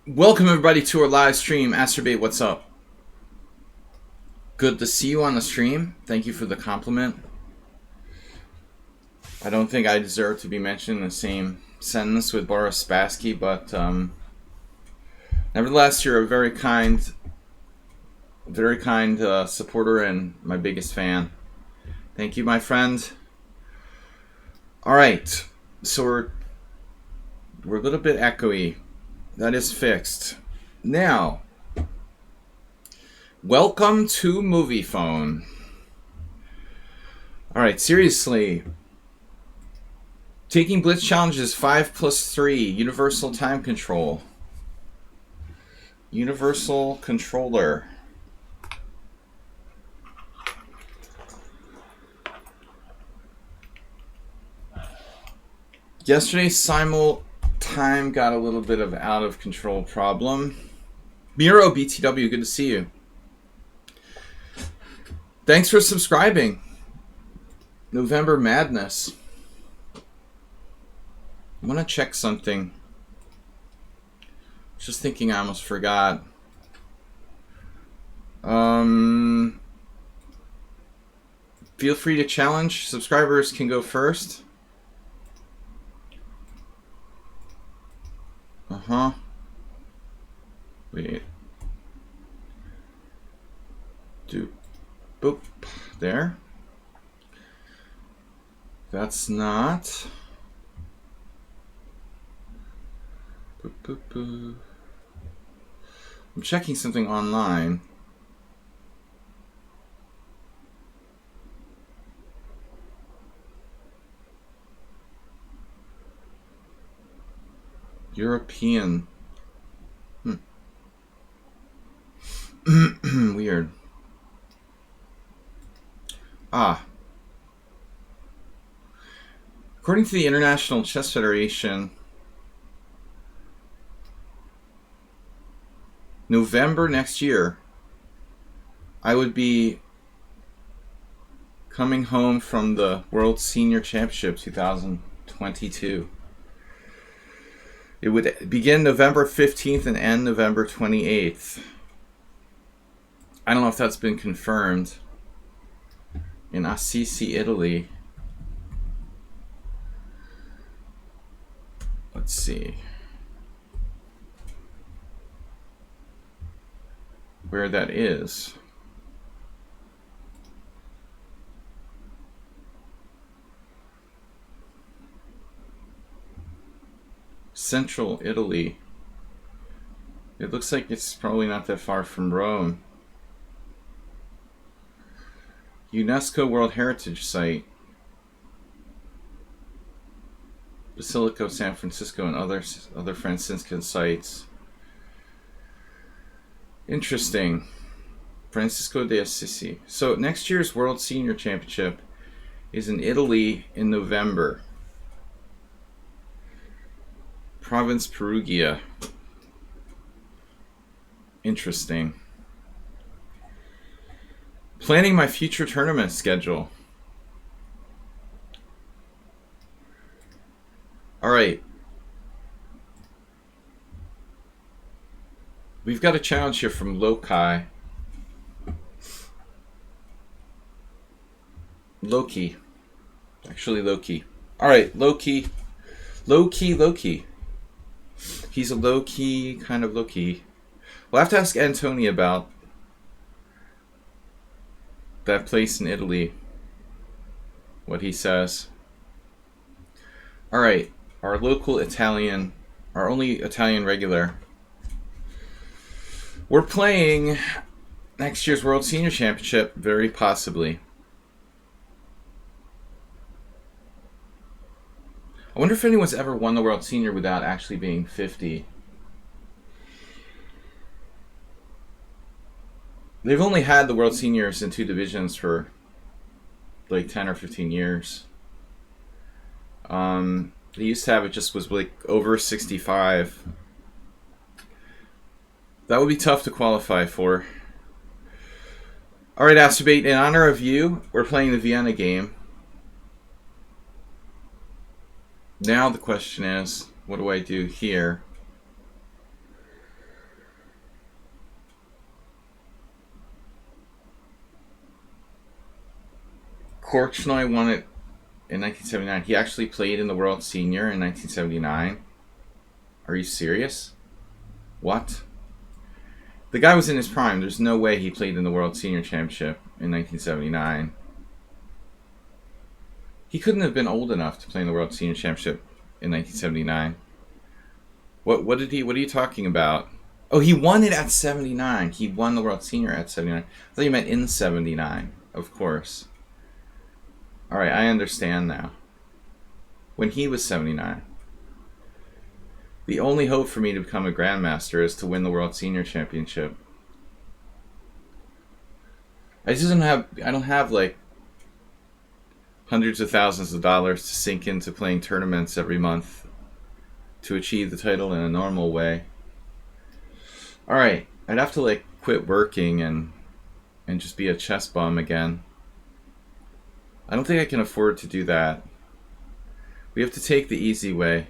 Welcome everybody to our live stream. Astrobate, what's up? Good to see you on the stream. Thank you for the compliment. I don't think I deserve to be mentioned in the same sentence with Boris Spassky, but nevertheless, you're a very kind supporter and my biggest fan. Thank you, my friend. All right, so we're a little bit echoey. That is fixed. Now, welcome to Movie Phone. All right, seriously. Taking Blitz Challenges 5+3, Universal Time Control. Universal Controller. Yesterday's simul time got a little bit of out of control problem. Miro BTW, good to see you. Thanks for subscribing. November Madness. I want to check something. Just thinking, I almost forgot. Feel free to challenge. Subscribers can go first. Wait. Boop. There. That's not. Boop. I'm checking something online. European. Weird. According to the International Chess Federation, November next year, I would be coming home from the World Senior Championship 2022. It would begin November 15th and end November 28th. I don't know if that's been confirmed. In Assisi, Italy. Let's see. Where that is. Central Italy. It looks like it's probably not that far from Rome. UNESCO World Heritage Site. Basilica of San Francisco and other Franciscan sites. Interesting. Francisco de Assisi. So next year's World Senior Championship is in Italy in November. Province Perugia. Interesting. Planning my future tournament schedule. All right. We've got a challenge here from Loki. Actually, Loki. All right, Loki. He's a low-key, kind of low-key. We'll have to ask Anthony about that place in Italy. What he says. All right, our local Italian, our only Italian regular. We're playing next year's World Senior Championship, very possibly. I wonder if anyone's ever won the World Senior without actually being 50. They've only had the World Seniors in 2 divisions for like 10 or 15 years. They used to have it just was like over 65. That would be tough to qualify for. Alright, Astrobate, in honor of you, we're playing the Vienna game. Now the question is, what do I do here? Korchnoi won it in 1979. He actually played in the World Senior in 1979. Are you serious? What? The guy was in his prime. There's no way he played in the World Senior Championship in 1979. He couldn't have been old enough to play in the World Senior Championship in 1979. What are you talking about? Oh, he won it at 79. He won the World Senior at 79. I thought you meant in 79. Of course. Alright, I understand now. When he was 79. The only hope for me to become a Grandmaster is to win the World Senior Championship. I don't have like hundreds of thousands of dollars to sink into playing tournaments every month to achieve the title in a normal way. Alright, I'd have to like quit working and just be a chess bum again. I don't think I can afford to do that. We have to take the easy way.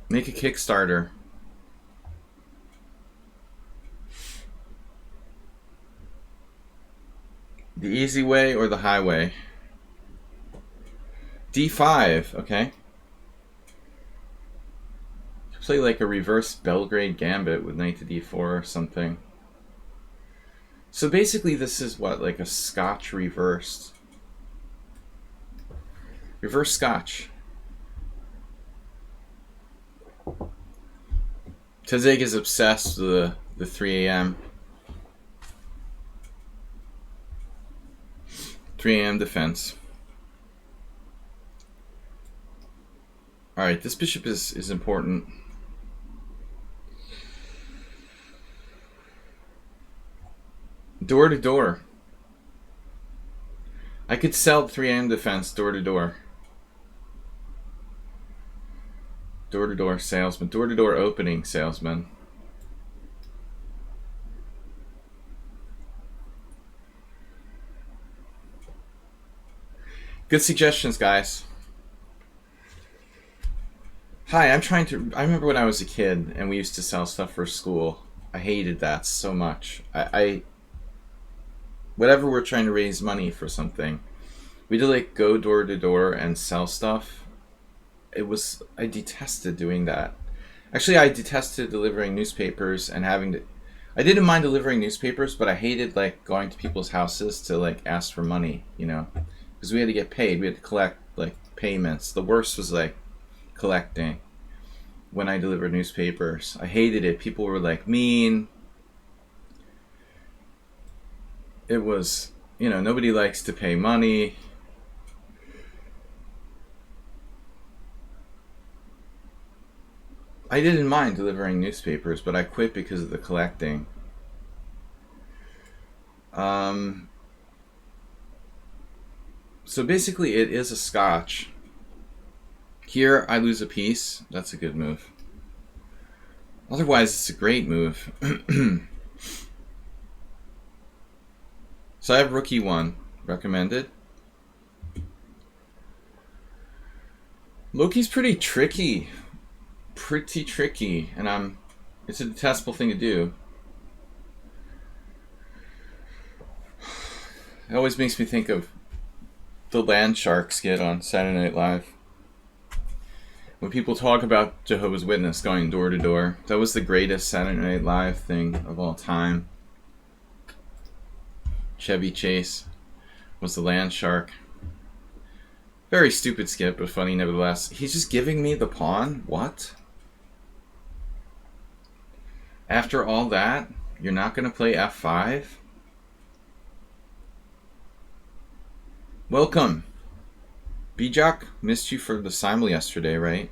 Make a Kickstarter. The easy way or the highway? D5, okay. Play like a reverse Belgrade Gambit with knight to D4 or something. So basically this is what, like a Scotch reversed. Reverse Scotch. Tezeg is obsessed with the 3 a.m. 3 a.m. defense. Alright, this bishop is important. Door to door. I could sell 3 a.m. defense door to door. Door to door salesman. Door to door opening salesman. Good suggestions, guys. Hi, I remember when I was a kid and we used to sell stuff for school. I hated that so much. Whatever we're trying to raise money for something, we did like go door to door and sell stuff. I detested doing that. Actually, I detested delivering newspapers and I didn't mind delivering newspapers, but I hated like going to people's houses to like ask for money, you know, because we had to get paid. We had to collect like payments. The worst was like collecting when I delivered newspapers. I hated it. People were like mean. It was, you know, nobody likes to pay money. I didn't mind delivering newspapers, but I quit because of the collecting. So basically it is a Scotch. Here I lose a piece. That's a good move. Otherwise it's a great move. So I have rook e1 recommended. Loki's pretty tricky. And it's a detestable thing to do. It always makes me think of the Land Shark skit on Saturday Night Live. When people talk about Jehovah's Witness going door to door, that was the greatest Saturday Night Live thing of all time. Chevy Chase was the Land Shark. Very stupid skit, but funny nevertheless. He's just giving me the pawn? What? After all that, you're not going to play f5? Welcome. Bijak, missed you for the simul yesterday, right?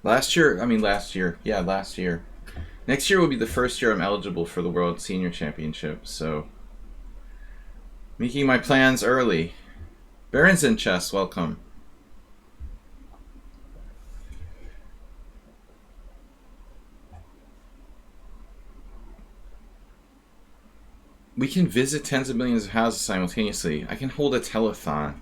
Last year. Yeah, last year. Next year will be the first year I'm eligible for the World Senior Championship, so making my plans early. Baron's in chess, welcome. We can visit tens of millions of houses simultaneously. I can hold a telethon.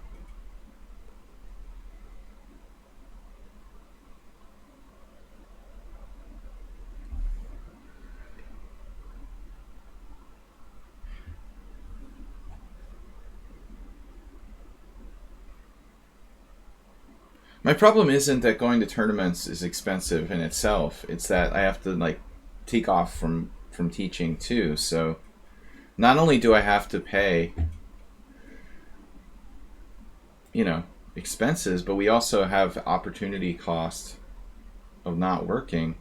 My problem isn't that going to tournaments is expensive in itself. It's that I have to like take off from teaching too. So not only do I have to pay, you know, expenses, but we also have opportunity cost of not working.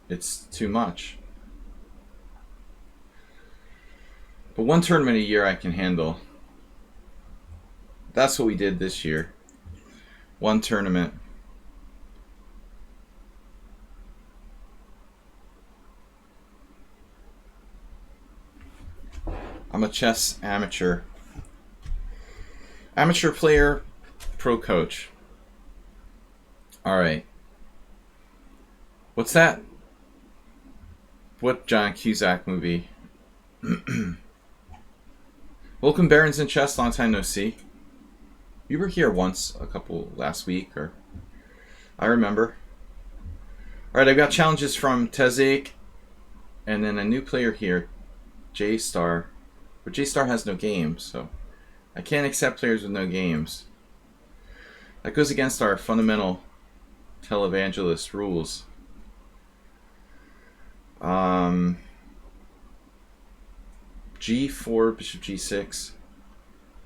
It's too much. But one tournament a year I can handle. That's what we did this year. One tournament. I'm a chess amateur. Amateur player, pro coach. Alright. What's that? What John Cusack movie? Welcome, Barons in Chess. Long time no see. You were here once, a couple last week, or I remember. Alright, I've got challenges from Tezik, and then a new player here, J-Star. But J-Star has no games, so I can't accept players with no games. That goes against our fundamental televangelist rules. G4, bishop G6,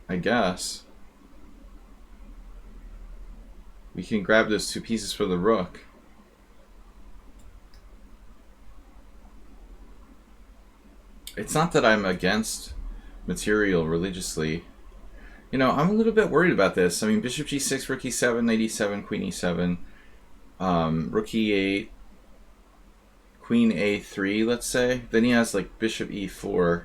I guess. We can grab those two pieces for the rook. It's not that I'm against material religiously. You know, I'm a little bit worried about this. I mean, bishop G6, rook E7, knight E7, queen E7, rook E8, queen A3, let's say. Then he has like bishop E4.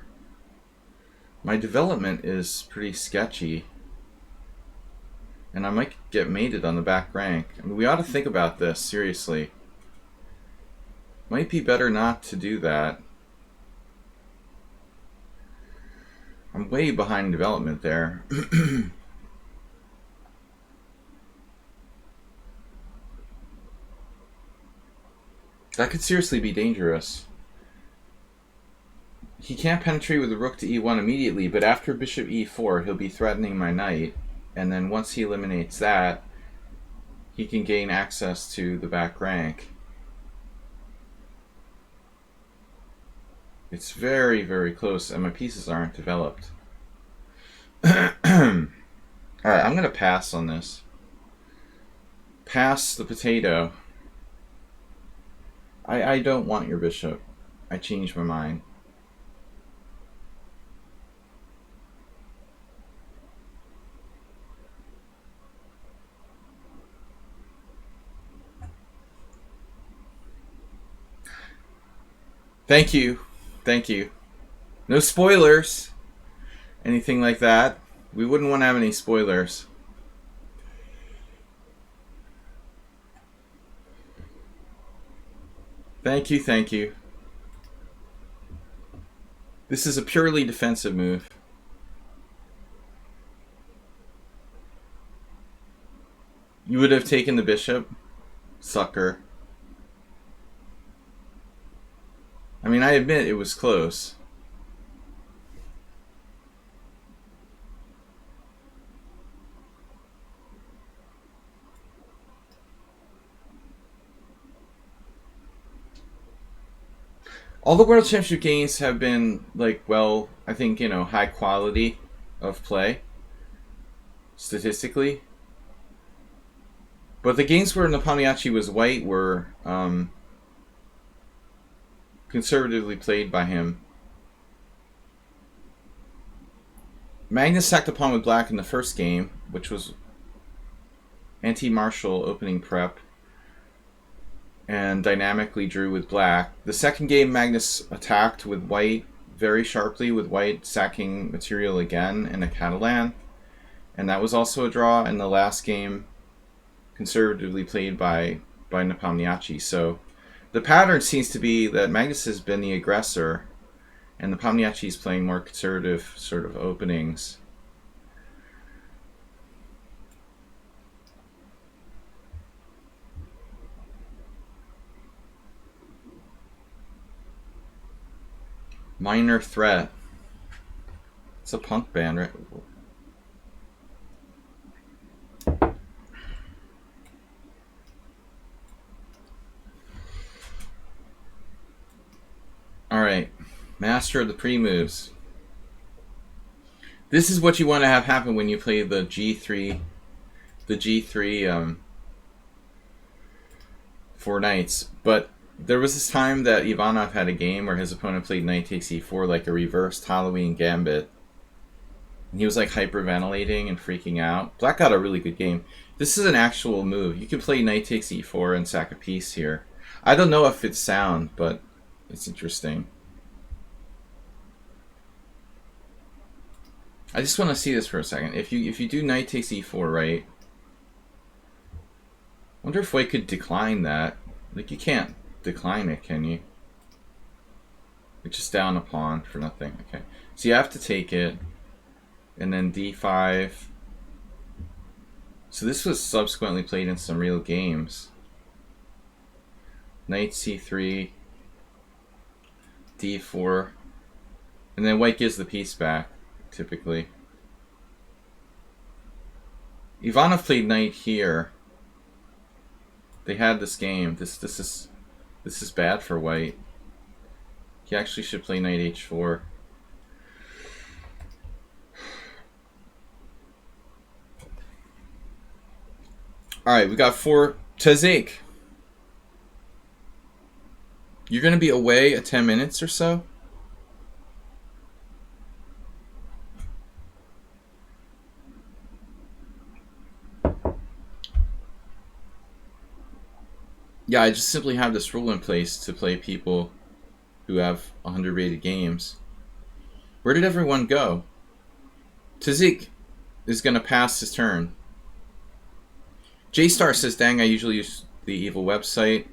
My development is pretty sketchy. And I might get mated on the back rank. I mean, we ought to think about this, seriously. Might be better not to do that. I'm way behind development there. That could seriously be dangerous. He can't penetrate with the rook to E1 immediately, but after bishop E4, he'll be threatening my knight. And then once he eliminates that, he can gain access to the back rank. It's very, very close, and my pieces aren't developed. Alright, I'm going to pass on this. Pass the potato. I don't want your bishop. I changed my mind. Thank you. Thank you. No spoilers. Anything like that. We wouldn't want to have any spoilers. Thank you, thank you. This is a purely defensive move. You would have taken the bishop? Sucker. I mean, I admit it was close. All the World Championship games have been, like, well, I think, you know, high quality of play, statistically. But the games where Nepomniachtchi was white were conservatively played by him. Magnus sacked a pawn with black in the first game, which was anti-martial opening prep, and dynamically drew with black. The second game, Magnus attacked with white very sharply, with white sacking material again in a Catalan, and that was also a draw. And the last game, conservatively played by Nepomniachtchi. So the pattern seems to be that Magnus has been the aggressor, and Nepomniachtchi is playing more conservative sort of openings. Minor threat. It's a punk band, right? Alright. Master of the pre-moves. This is what you want to have happen when you play the G3. The G3 4 knights. But there was this time that Ivanov had a game where his opponent played knight takes e4 like a reversed Halloween gambit. And he was like hyperventilating and freaking out. Black got a really good game. This is an actual move. You can play knight takes e4 and sack a piece here. I don't know if it's sound, but it's interesting. I just want to see this for a second. If you do knight takes e4, right? I wonder if white could decline that. Like, you can't decline it, can you? It's just down a pawn for nothing. Okay. So you have to take it. And then d5. So this was subsequently played in some real games. Knight c3. d4. And then white gives the piece back, typically. Ivanov played knight here. They had this game. This is bad for white. He actually should play knight h4. Alright, we got 4. Tazik. You're going to be away at 10 minutes or so? Yeah, I just simply have this rule in place to play people who have 100 rated games. Where did everyone go? Tazik is going to pass his turn. J-Star says, dang, I usually use the evil website.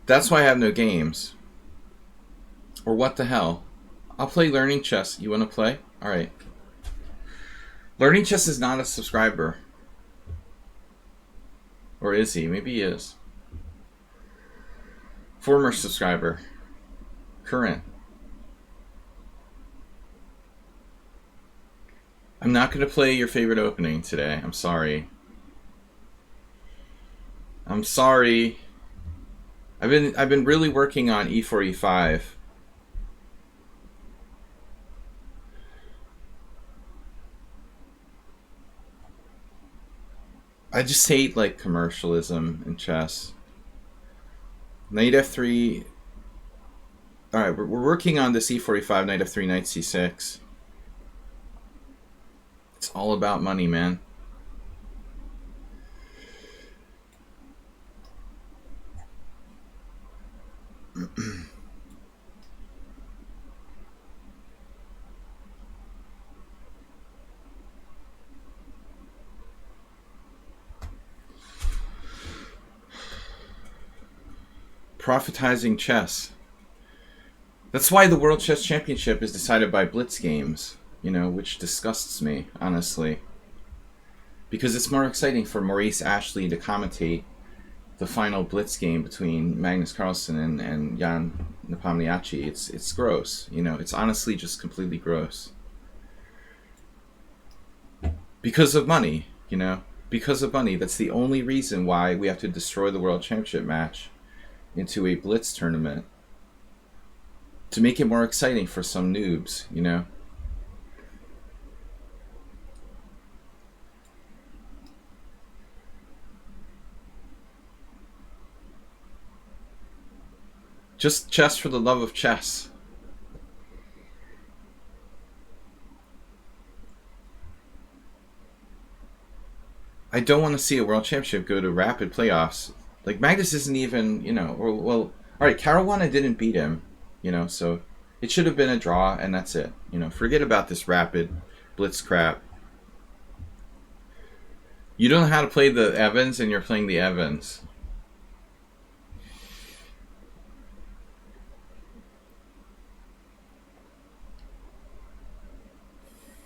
That's why I have no games. Or what the hell? I'll play Learning Chess. You want to play? Alright. Learning Chess is not a subscriber. Or is he? Maybe he is. Former subscriber. Current. I'm not going to play your favorite opening today. I'm sorry. I'm sorry. I've been really working on e4, e5. I just hate like commercialism in chess. Knight f3. Alright, we're working on this e4, e5, knight f3, knight c6. It's all about money, man. Profitizing chess. That's why the World Chess Championship is decided by blitz games, you know, which disgusts me, honestly. Because it's more exciting for Maurice Ashley to commentate the final blitz game between Magnus Carlsen and Jan Nepomniachtchi. It's gross, you know. It's honestly just completely gross. Because of money, you know. Because of money. That's the only reason why we have to destroy the World Championship match into a blitz tournament. To make it more exciting for some noobs, you know. Just chess for the love of chess. I don't want to see a world championship go to rapid playoffs. Like, Magnus isn't even, you know, well, alright, Caruana didn't beat him, you know, so it should have been a draw, and that's it. You know, forget about this rapid blitz crap. You don't know how to play the Evans, and you're playing the Evans.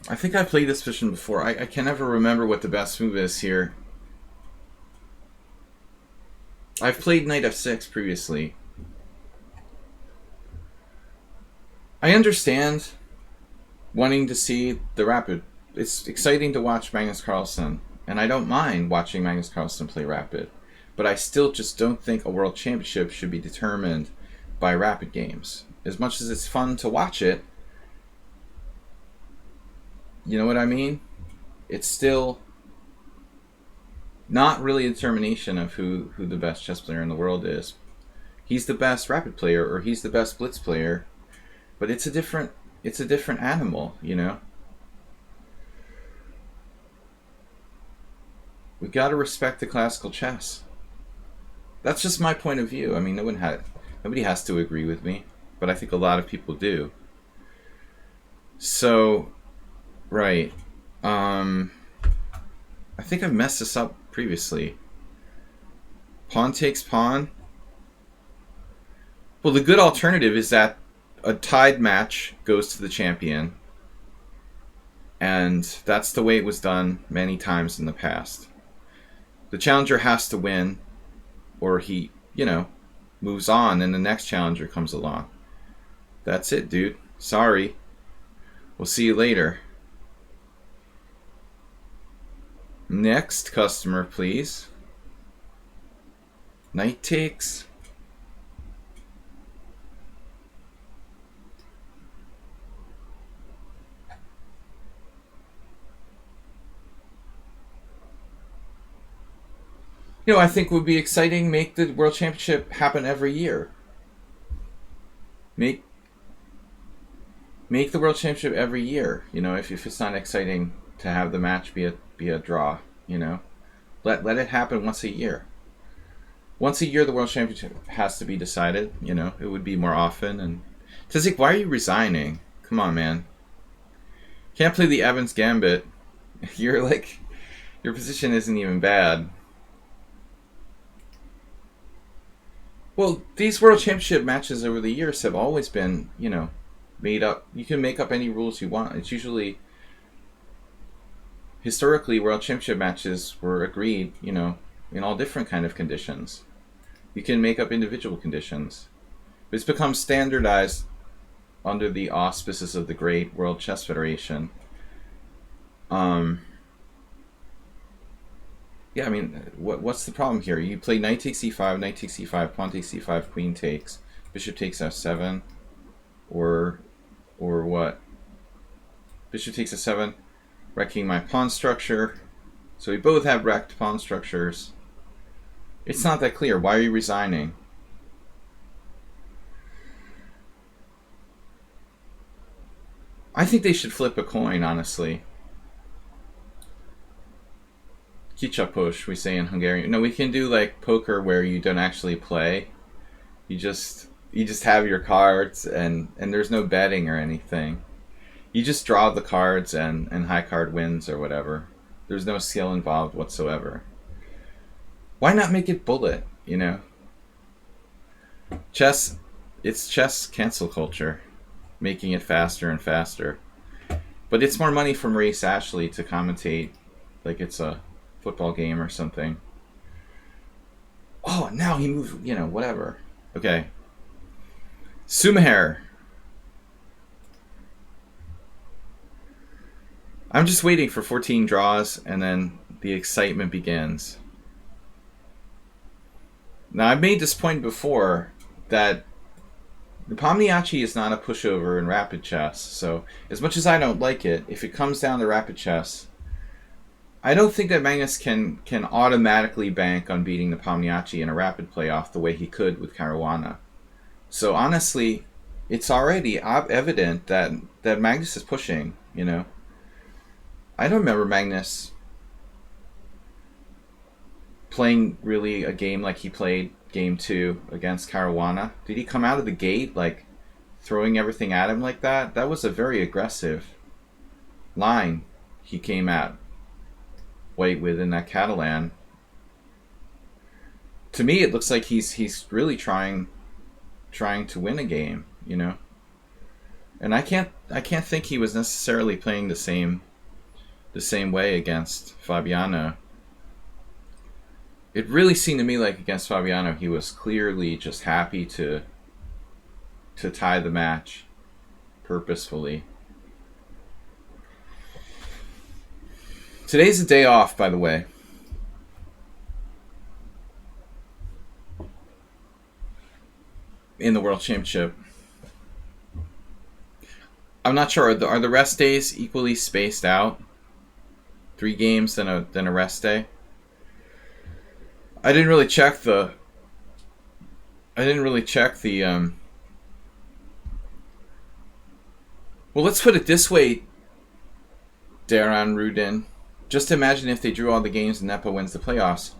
I think I played this position before. I can never remember what the best move is here. I've played knight f6 previously. I understand wanting to see the rapid. It's exciting to watch Magnus Carlsen, and I don't mind watching Magnus Carlsen play rapid. But I still just don't think a world championship should be determined by rapid games. As much as it's fun to watch it, you know what I mean? It's still not really a determination of who the best chess player in the world is. He's the best rapid player, or he's the best blitz player, but it's a different animal, you know. We got to respect the classical chess. That's just my point of view. I mean, nobody has to agree with me, but I think a lot of people do. So, right. I think I've messed this up previously. Pawn takes pawn. Well, the good alternative is that a tied match goes to the champion. And that's the way it was done many times in the past. The challenger has to win, or he, moves on and the next challenger comes along. That's it, dude. Sorry. We'll see you later. Next customer, please. Knight takes. I think would be exciting. Make the World Championship happen every year. Make the World Championship every year. If it's not exciting to have the match be a draw, let it happen once a year. Once a year, the World Championship has to be decided. It would be more often. And Tizik, why are you resigning? Come on, man. Can't play the Evans Gambit. Your position isn't even bad. Well, these World Championship matches over the years have always been, made up. You can make up any rules you want. It's usually, historically, World Championship matches were agreed, in all different kind of conditions. You can make up individual conditions. But it's become standardized under the auspices of the great World Chess Federation. Yeah, I mean, what's the problem here? You play knight takes e5, knight takes e5, pawn takes e5, queen takes, bishop takes f7, or what? Bishop takes f7, wrecking my pawn structure. So we both have wrecked pawn structures. It's not that clear. Why are you resigning? I think they should flip a coin, honestly. Kichapush, we say in Hungarian. No, we can do like poker where you don't actually play. You just have your cards and there's no betting or anything. You just draw the cards and high card wins or whatever. There's no skill involved whatsoever. Why not make it bullet, Chess, it's chess cancel culture, making it faster and faster. But it's more money for Maurice Ashley to commentate like it's a football game or something. Oh, now he moved, whatever. Okay. Sumaher. I'm just waiting for 14 draws and then the excitement begins. Now, I've made this point before that the Pomniachi is not a pushover in rapid chess. So, as much as I don't like it, if it comes down to rapid chess, I don't think that Magnus can automatically bank on beating the Pomniachi in a rapid playoff the way he could with Caruana. So honestly, it's already evident that Magnus is pushing, I don't remember Magnus playing really a game like he played game 2 against Caruana. Did he come out of the gate throwing everything at him like that? That was a very aggressive line he came at White with in that Catalan. To me, it looks like he's really trying to win a game, And I can't think he was necessarily playing the same way against Fabiano. It really seemed to me like against Fabiano he was clearly just happy to tie the match purposefully. Today's a day off, by the way. in the World Championship. I'm not sure. Are the rest days equally spaced out? 3 games, then a rest day? I didn't really check the... Well, let's put it this way, Darren Rudin. Just imagine if they drew all the games and Nepo wins the playoffs.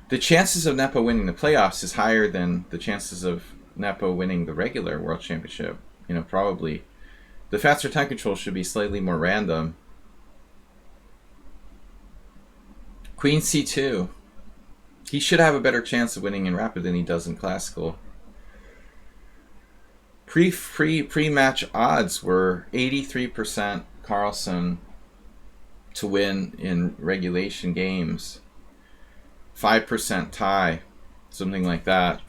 The chances of Nepo winning the playoffs is higher than the chances of Nepo winning the regular World Championship. You know, probably. The faster time control should be slightly more random. Queen c2. He should have a better chance of winning in Rapid than he does in Classical. Pre-match odds were 83% Carlsen to win in regulation games. 5% tie, something like that.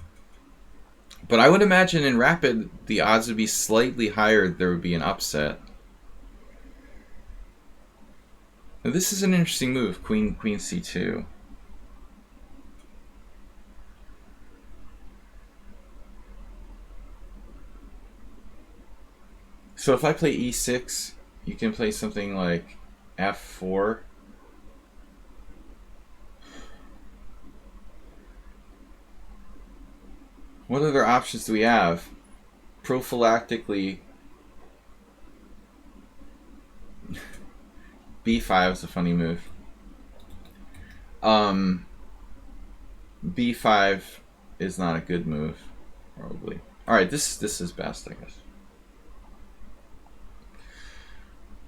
But I would imagine in Rapid, the odds would be slightly higher. There would be an upset. Now, this is an interesting move, Queen c2. So if I play e6, you can play something like f4. What other options do we have? Prophylactically, b5 is a funny move. b5 is not a good move, probably. All right, this is best, I guess.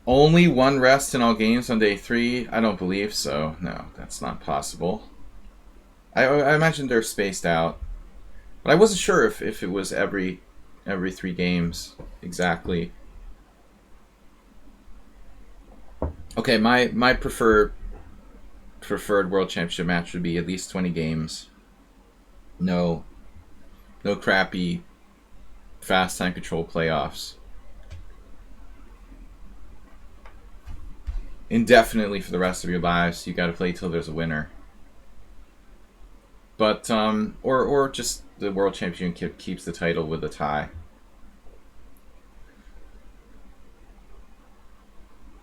Only one rest in all games on day 3? I don't believe so. No, that's not possible. I imagine they're spaced out. But I wasn't sure if it was every 3 games exactly. Okay, my preferred World Championship match would be at least 20 games. No crappy fast time control playoffs. Indefinitely for the rest of your lives. You got to play till there's a winner. But or just the world champion keeps the title with a tie.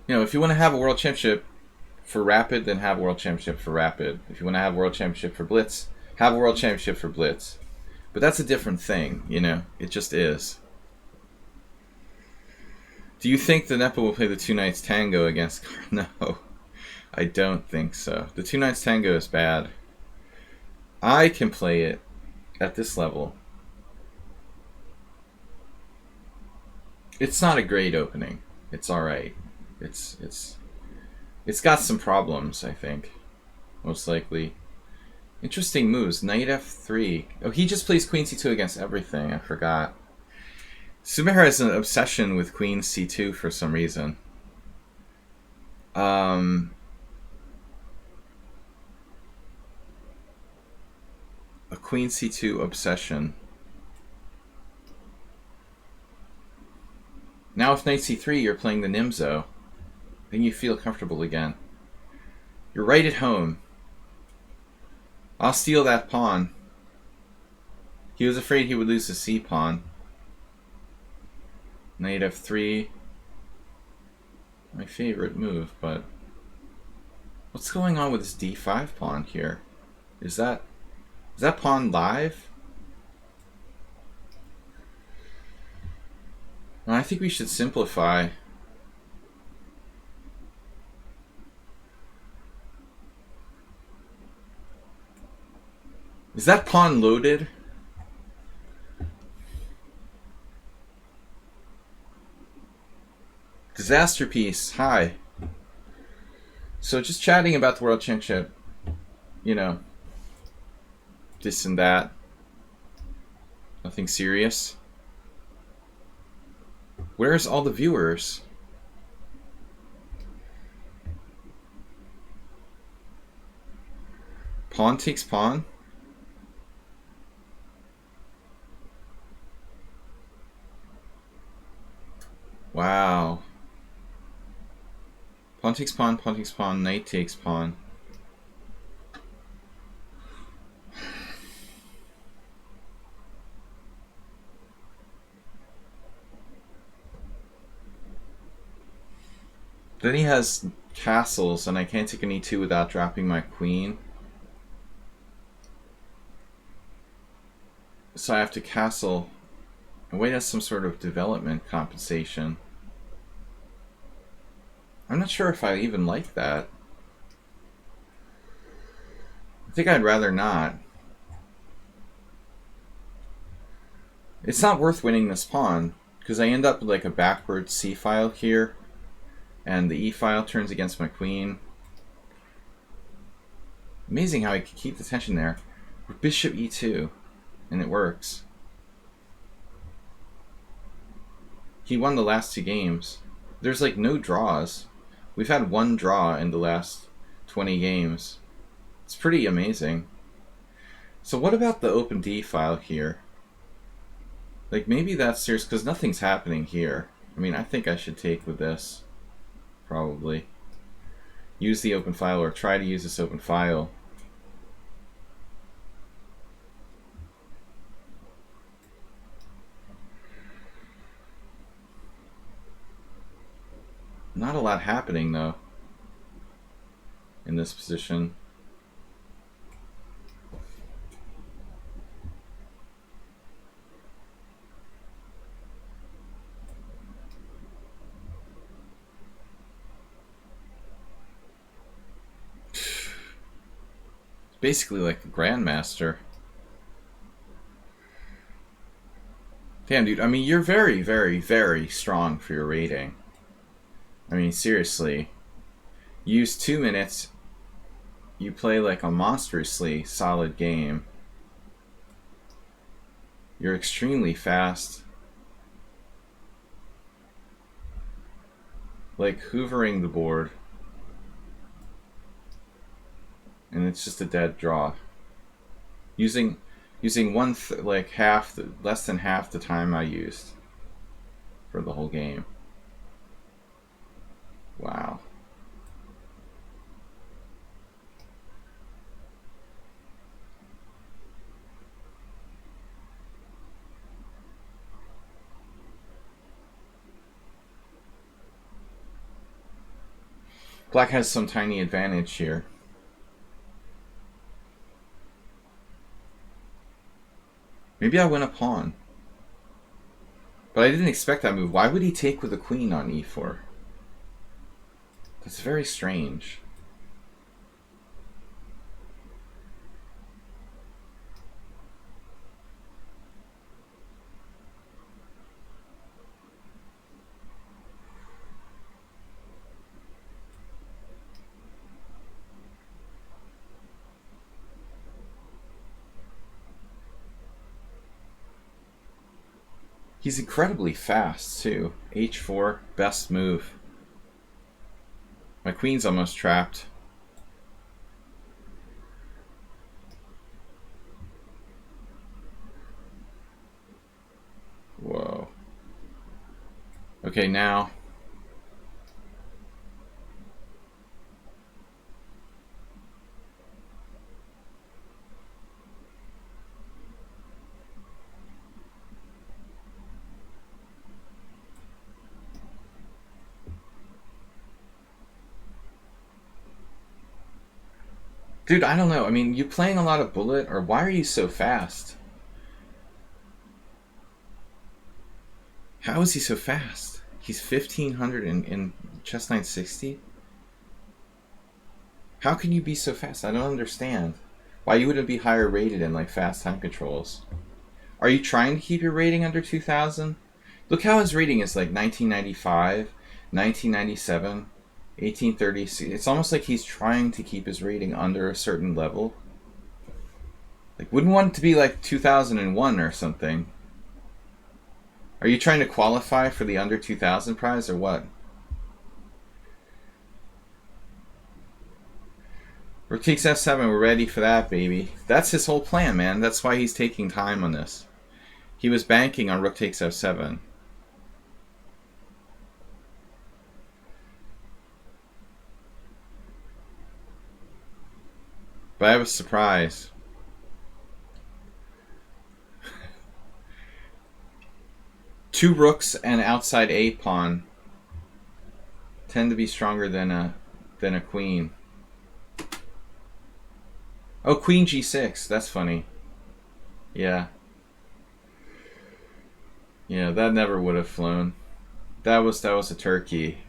You know, if you want to have a world championship for Rapid, then have a world championship for Rapid. If you want to have a world championship for Blitz, have a world championship for Blitz. But that's a different thing, you know. It just is. Do you think the Nepo will play the 2 Knights Tango against... No, I don't think so. The 2 Knights Tango is bad. I can play it at this level. It's not a great opening. It's alright. It's got some problems, I think. Most likely. Interesting moves. Knight f3. Oh, he just plays Queen c2 against everything. I forgot. Sumera has an obsession with Queen c2 for some reason. A Queen c2 obsession. Now with Knight c3, you're playing the Nimzo. Then you feel comfortable again. You're right at home. I'll steal that pawn. He was afraid he would lose the c-pawn. Knight f3. My favorite move, but... What's going on with this d5 pawn here? Is that pawn live? No, I think we should simplify. Is that pawn loaded? Disaster piece. Hi. So just chatting about the World Championship. You know. This and that. Nothing serious. Where's all the viewers? Pawn takes pawn? Wow. Pawn takes pawn, knight takes pawn. Then he has castles, and I can't take an e2 without dropping my queen. So I have to castle. And wait as some sort of development compensation. I'm not sure if I even like that. I think I'd rather not. It's not worth winning this pawn, because I end up with like a backward c file here, and the e file turns against my queen. Amazing how I can keep the tension there. Bishop e2, and it works. He won the last 2 games. There's like no draws. We've had 1 draw in the last 20 games. It's pretty amazing. So what about the open d file here? Like, maybe that's serious, because nothing's happening here. I mean, I think I should take with this. Probably. Use the open file, or try to use this open file. Not a lot happening, though, in this position. Basically like a grandmaster. Damn, dude. I mean, you're very, very, very strong for your rating. I mean, seriously. You use 2 minutes. You play like a monstrously solid game. You're extremely fast. Like hoovering the board. And it's just a dead draw. Using like less than half the time I used for the whole game. Wow. Black has some tiny advantage here. Maybe I win a pawn. But I didn't expect that move. Why would he take with a queen on e4? That's very strange. He's incredibly fast, too. h4, best move. My queen's almost trapped. Whoa. Okay, now. Dude, I don't know. I mean, you playing a lot of bullet, or why are you so fast? How is he so fast? He's 1500 in chess 960? How can you be so fast? I don't understand. Why you wouldn't be higher rated in like fast time controls. Are you trying to keep your rating under 2000? Look how his rating is like 1995, 1997, 1830. It's almost like he's trying to keep his rating under a certain level. Like, wouldn't want it to be like 2001 or something. Are you trying to qualify for the under 2000 prize or what? Rook takes f7, we're ready for that, baby. That's his whole plan, man. That's why he's taking time on this. He was banking on rook takes f7. But I have a surprise. Two rooks and outside a pawn. tend to be stronger than a queen. Oh, queen g6. That's funny. Yeah. Yeah, that never would have flown. That was a turkey.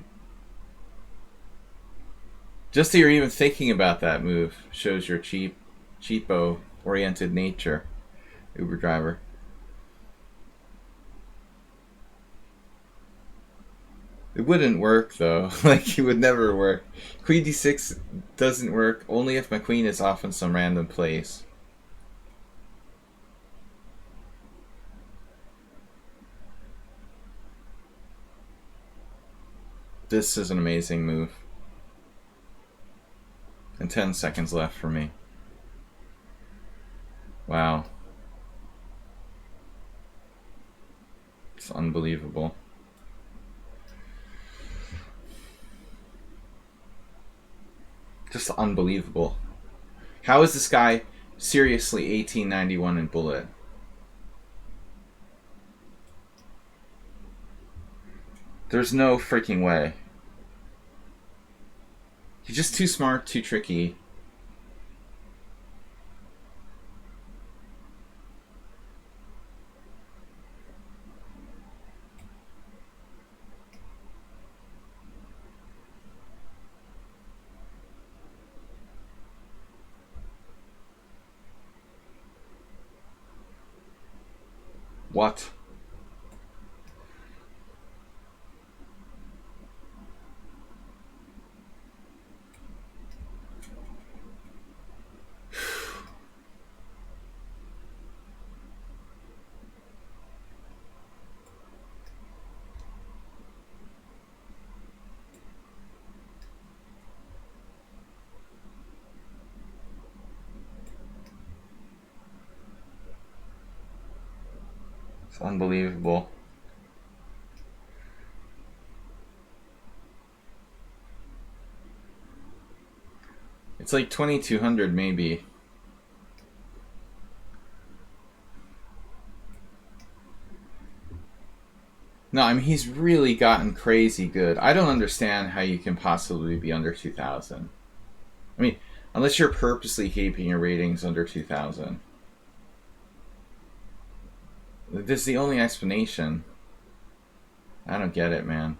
Just that you're even thinking about that move shows your cheapo-oriented nature, Uber driver. It wouldn't work though. Like, it would never work. Queen d6 doesn't work only if my queen is off in some random place. This is an amazing move. And 10 seconds left for me. Wow. It's unbelievable. Just unbelievable. How is this guy seriously 1891 in bullet? There's no freaking way. He's just too smart, too tricky. What? It's unbelievable. It's like 2200 maybe. No, I mean, he's really gotten crazy good. I don't understand how you can possibly be under 2000. I mean, unless you're purposely keeping your ratings under 2000. This is the only explanation. I don't get it, man.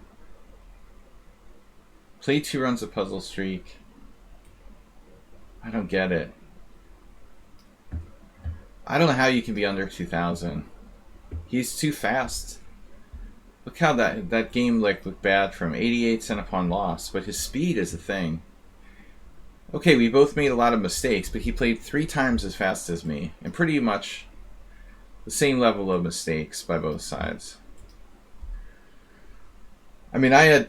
Play 2 runs of puzzle streak. I don't get it. I don't know how you can be under 2000. He's too fast. Look how that game looked bad from 88 cent upon loss, but his speed is a thing. Okay, we both made a lot of mistakes, but he played 3 times as fast as me, and pretty much the same level of mistakes by both sides. I mean, I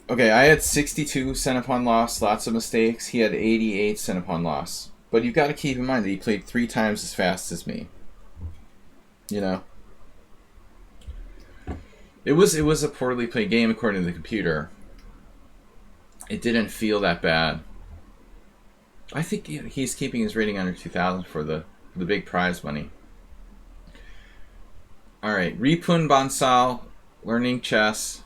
had 62 cent upon loss, lots of mistakes. He had 88 cent upon loss. But you've got to keep in mind that he played 3 times as fast as me. You know? It was a poorly played game according to the computer. It didn't feel that bad. I think he's keeping his rating under 2000 for the big prize money. Alright, Ripun Bansal, learning chess.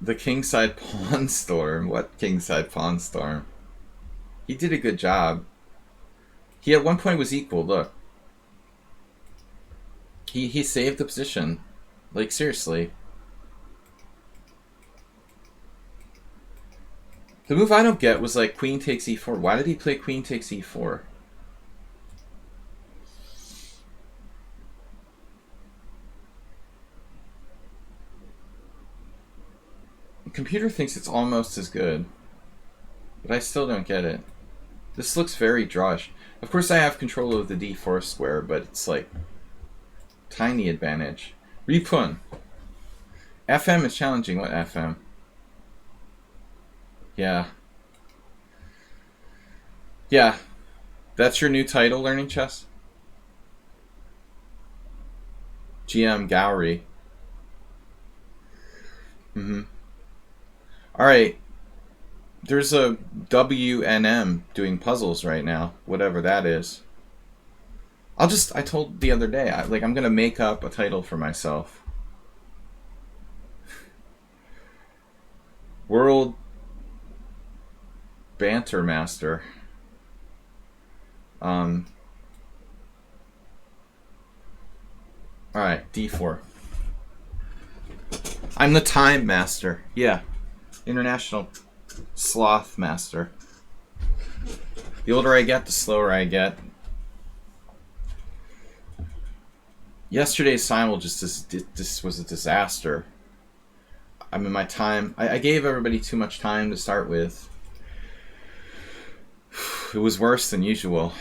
The Kingside Pawn Storm. What Kingside Pawn Storm? He did a good job. He at one point was equal, look. He saved the position. Like, seriously. The move I don't get was like queen takes e4. Why did he play queen takes e4? The computer thinks it's almost as good, but I still don't get it. This looks very drawish. Of course I have control of the d4 square, but it's like tiny advantage. Ripun. FM is challenging. What FM? Yeah. Yeah. That's your new title, learning chess? GM Gowrie. Alright. There's a WNM doing puzzles right now. Whatever that is. I told the other day, I'm going to make up a title for myself. World Banter Master. Alright, D4. I'm the Time Master. Yeah. International Sloth Master. The older I get, the slower I get. Yesterday's simul just was a disaster. I mean, my time... I gave everybody too much time to start with. It was worse than usual.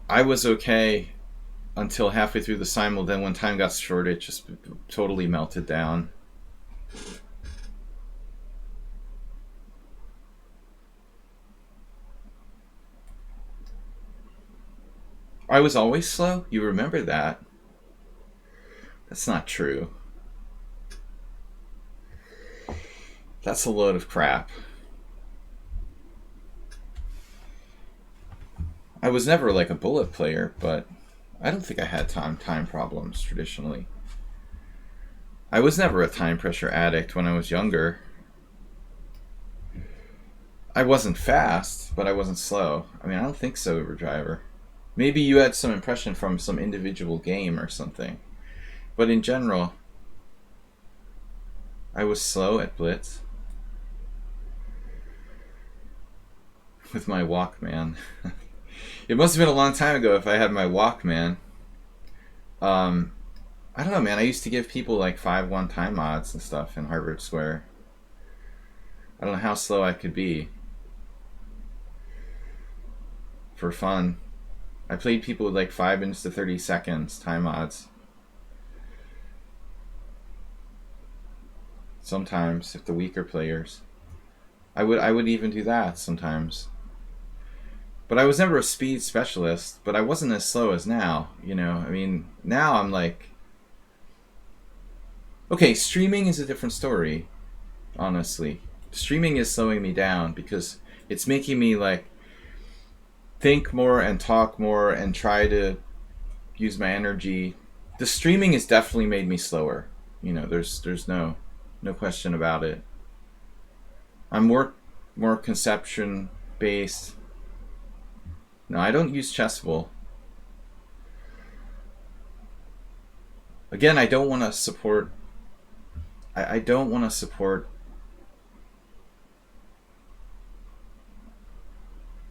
I was okay until halfway through the simul. Then when time got short, it just totally melted down. I was always slow? You remember that? That's not true. That's a load of crap. I was never like a bullet player, but I don't think I had time problems traditionally. I was never a time pressure addict when I was younger. I wasn't fast, but I wasn't slow. I mean, I don't think so, Uber Driver. Maybe you had some impression from some individual game or something. But in general, I was slow at Blitz. With my Walkman. It must have been a long time ago if I had my Walkman. I don't know, man. I used to give people like 5-1 time mods and stuff in Harvard Square. I don't know how slow I could be. For fun. I played people with like 5 minutes to 30 seconds time mods. Sometimes, if the weaker players. I would even do that sometimes. But I was never a speed specialist, but I wasn't as slow as now, you know? I mean, now I'm like... Okay, streaming is a different story, honestly. Streaming is slowing me down because it's making me, like, think more and talk more and try to use my energy. The streaming has definitely made me slower. You know, there's no question about it. I'm more conception-based. No, I don't use Chessable. Again, I don't want to support... I don't want to support...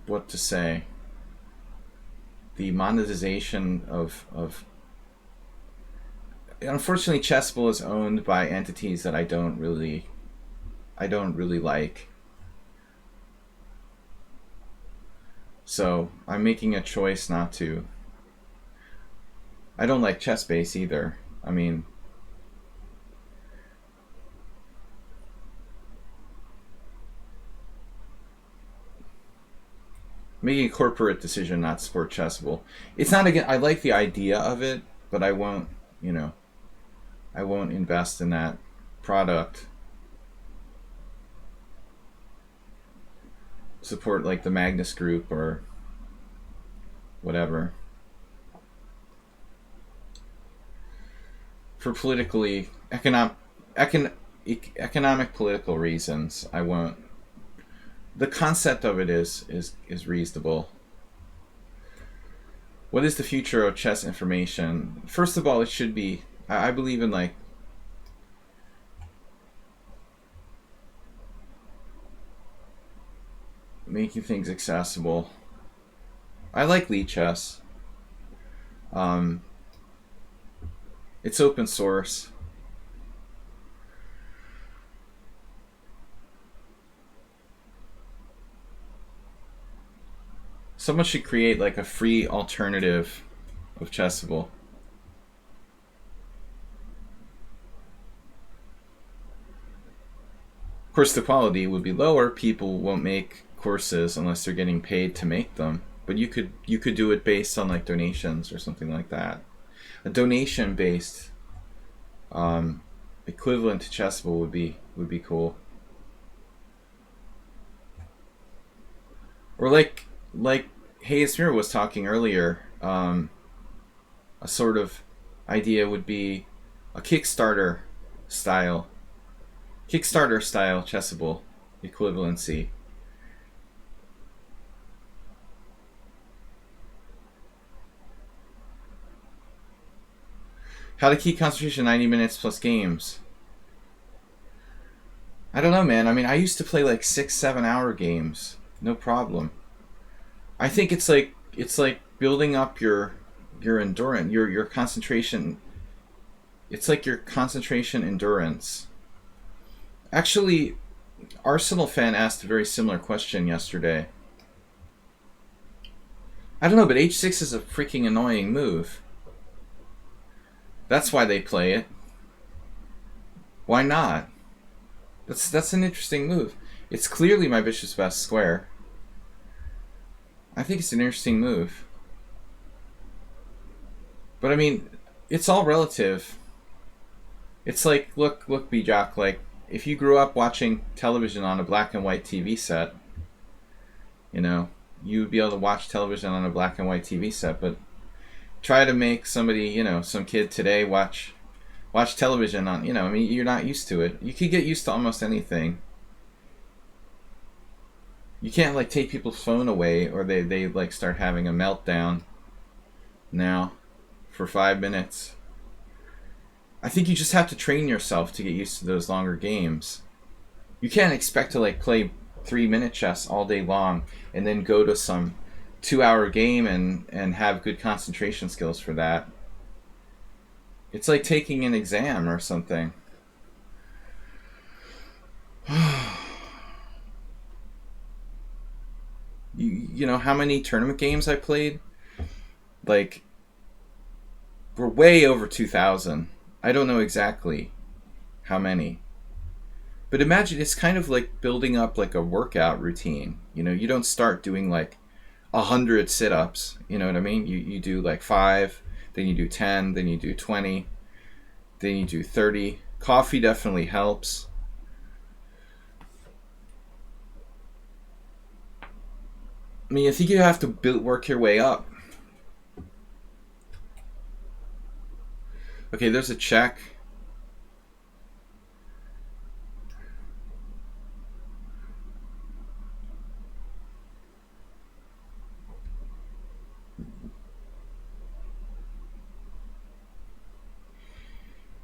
what to say... the monetization of... Unfortunately, Chessable is owned by entities that I don't really like. So I'm making a choice not to. I don't like ChessBase either. I mean, making a corporate decision not to support Chessable. It's not again. I like the idea of it, but I won't. You know, I won't invest in that product. Support like the Magnus Group or whatever. For politically economic political reasons, I won't. The concept of it is reasonable. What is the future of chess information? First of all, it should be. I believe in like making things accessible. I like lichess. It's open source. Someone should create like a free alternative of Chessable. Of course, the quality would be lower. People won't make courses unless they're getting paid to make them. But you could do it based on like donations or something like that. A donation-based equivalent to Chessable would be cool. Or like Hayes Mirror was talking earlier. A sort of idea would be a style, Kickstarter style chessable equivalency. How to keep concentration 90 minutes plus games. I don't know, man. I mean, I used to play like 6-7 hour games, no problem. I think it's like building up your endurance, your concentration. It's like your concentration endurance. Actually, Arsenal fan asked a very similar question yesterday. I don't know, but h6 is a freaking annoying move. That's why they play it. Why not? That's an interesting move. It's clearly my bishop's best square. I think it's an interesting move. But I mean, it's all relative. It's like, look, Bijak, like, if you grew up watching television on a black and white TV set, you know, you would be able to watch television on a black and white TV set, but try to make somebody, you know, some kid today watch television on, you know, I mean, you're not used to it. You could get used to almost anything. You can't, like, take people's phone away or they like, start having a meltdown now for 5 minutes. I think you just have to train yourself to get used to those longer games. You can't expect to, like, play 3-minute chess all day long and then go to some 2-hour game and have good concentration skills for that. It's like taking an exam or something. You know how many tournament games I played? Like, we're way over 2,000. I don't know exactly how many. But imagine, it's kind of like building up like a workout routine. You know, you don't start doing like 100 sit-ups. You know what I mean? You do like 5, then you do 10, then you do 20, then you do 30. Coffee definitely helps. I mean, I think you have to work your way up. Okay, there's a check.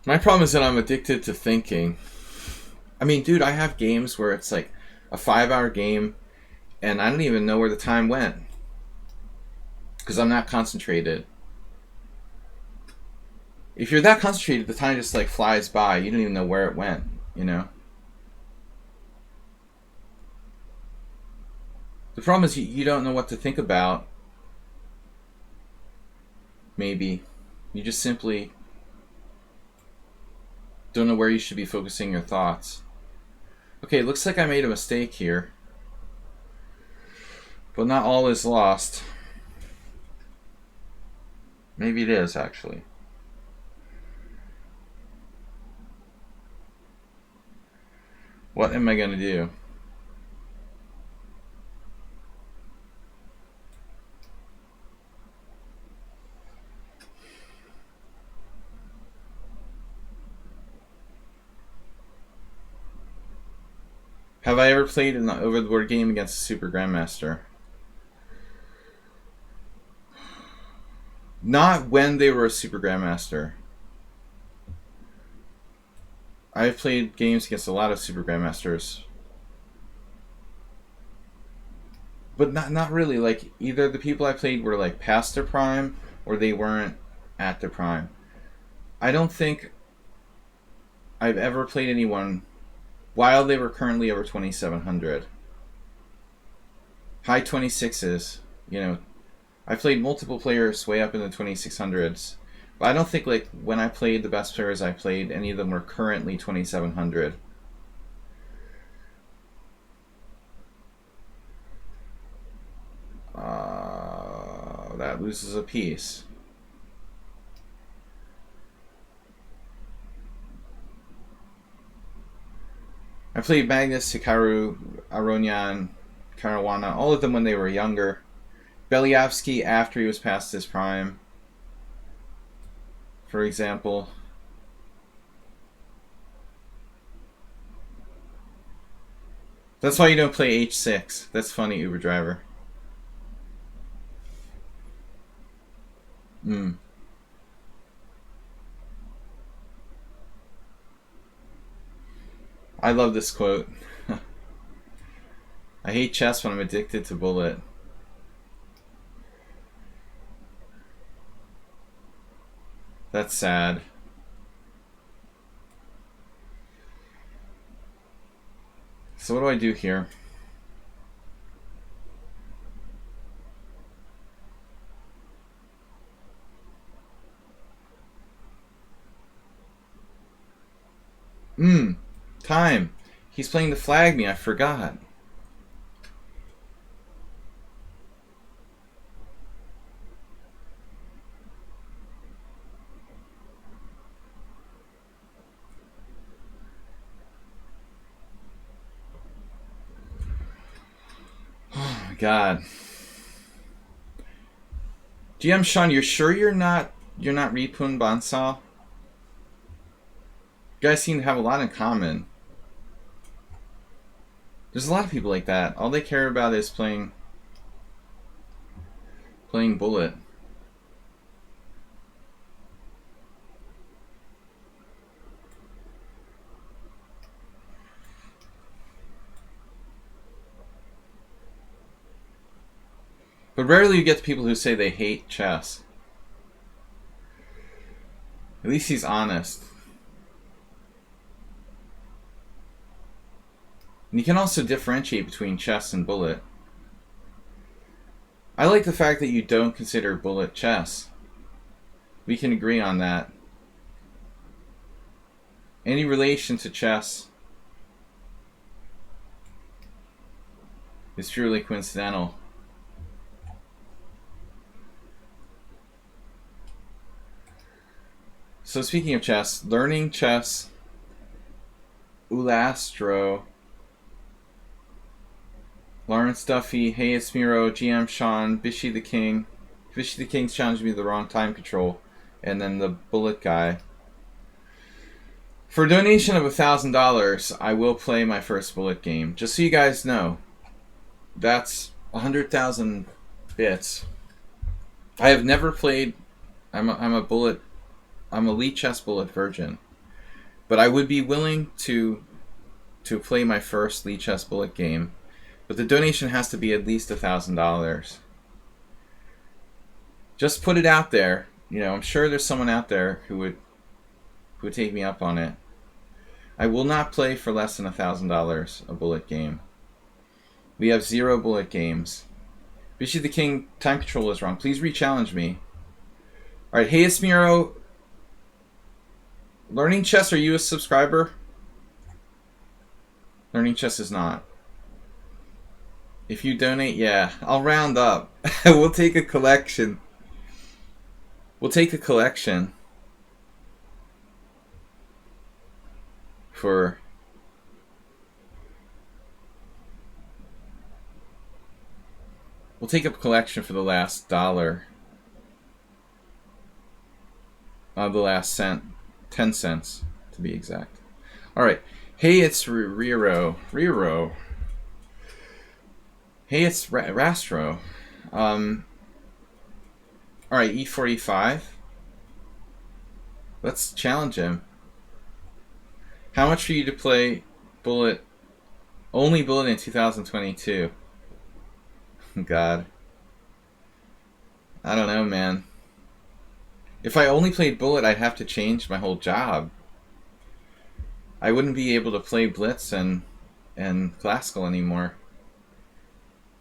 My problem is that I'm addicted to thinking. I mean, dude, I have games where it's like a 5-hour game and I don't even know where the time went because I'm not concentrated. If you're that concentrated, the time just like flies by. You don't even know where it went, you know? The problem is you don't know what to think about. Maybe. You just simply don't know where you should be focusing your thoughts. Okay, it looks like I made a mistake here. But not all is lost. Maybe it is, actually. What am I going to do? Have I ever played an over-the-board game against a Super Grandmaster? Not when they were a Super Grandmaster. I've played games against a lot of Super Grandmasters. But not really. Like, either the people I played were like past their prime or they weren't at their prime. I don't think I've ever played anyone while they were currently over 2,700. High 26s, you know. I played multiple players way up in the 2,600s. But I don't think, like, when I played the best players I played, any of them were currently 2,700. That loses a piece. I played Magnus, Hikaru, Aronian, Caruana, all of them when they were younger. Belyavsky after he was past his prime, for example. That's why you don't play h6. That's funny, Uber driver. I love this quote. I hate chess when I'm addicted to bullet. That's sad. So what do I do here? Time. He's playing to flag me. I forgot. Oh my god. GM Sean, you're sure you're not Ripun Bansal? You guys seem to have a lot in common. There's a lot of people like that. All they care about is playing bullet. But rarely you get the people who say they hate chess. At least he's honest. And you can also differentiate between chess and bullet. I like the fact that you don't consider bullet chess. We can agree on that. Any relation to chess is purely coincidental. So speaking of chess, learning chess, Ulastro, Lawrence Duffy, Hey It's Miro, GM Sean, Bishy the King. Bishy the King's challenged me the wrong time control. And then the bullet guy. For a donation of $1,000, I will play my first bullet game. Just so you guys know, that's 100,000 bits. I have never played. I'm a lichess bullet virgin, but I would be willing to play my first lichess bullet game. But the donation has to be at least $1,000. Just put it out there. You know, I'm sure there's someone out there who would take me up on it. I will not play for less than $1,000 a bullet game. We have 0 bullet games. Bishy the King, time control is wrong. Please re-challenge me. Alright, Hey Esmiro. Learning Chess, are you a subscriber? Learning Chess is not. If you donate, yeah, I'll round up. We'll take a collection. We'll take a collection for the last dollar. The last cent. 10 cents to be exact. Alright. Hey, it's Riro. Hey, it's Rastro. Alright, E4, E5. Let's challenge him. How much for you to play bullet? Only bullet in 2022. God. I don't know, man. If I only played bullet, I'd have to change my whole job. I wouldn't be able to play blitz and classical anymore.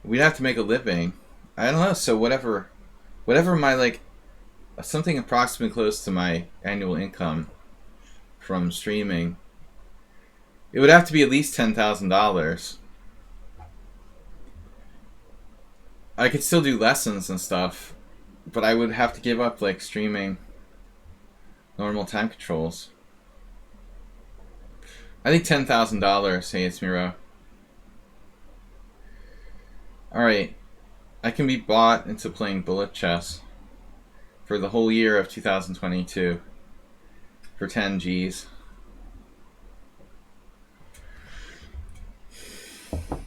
We'd have to make a living. I don't know, so whatever my, like, something approximately close to my annual income from streaming, it would have to be at least $10,000. I could still do lessons and stuff, but I would have to give up, like, streaming normal time controls. I think $10,000, hey, it's Miro. Alright. I can be bought into playing bullet chess for the whole year of 2022 for 10 G's.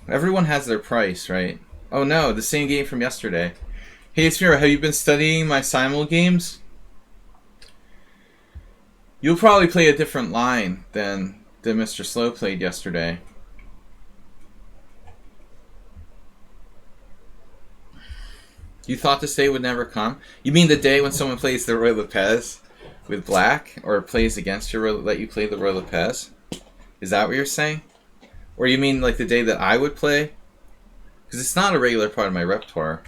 Everyone has their price, right? Oh no, the same game from yesterday. Hey, Sphero, have you been studying my simul games? You'll probably play a different line than Mr. Slow played yesterday. You thought this day would never come? You mean the day when someone plays the Roy Lopez with black, or plays against you, let you play the Roy Lopez? Is that what you're saying? Or you mean like the day that I would play? Because it's not a regular part of my repertoire.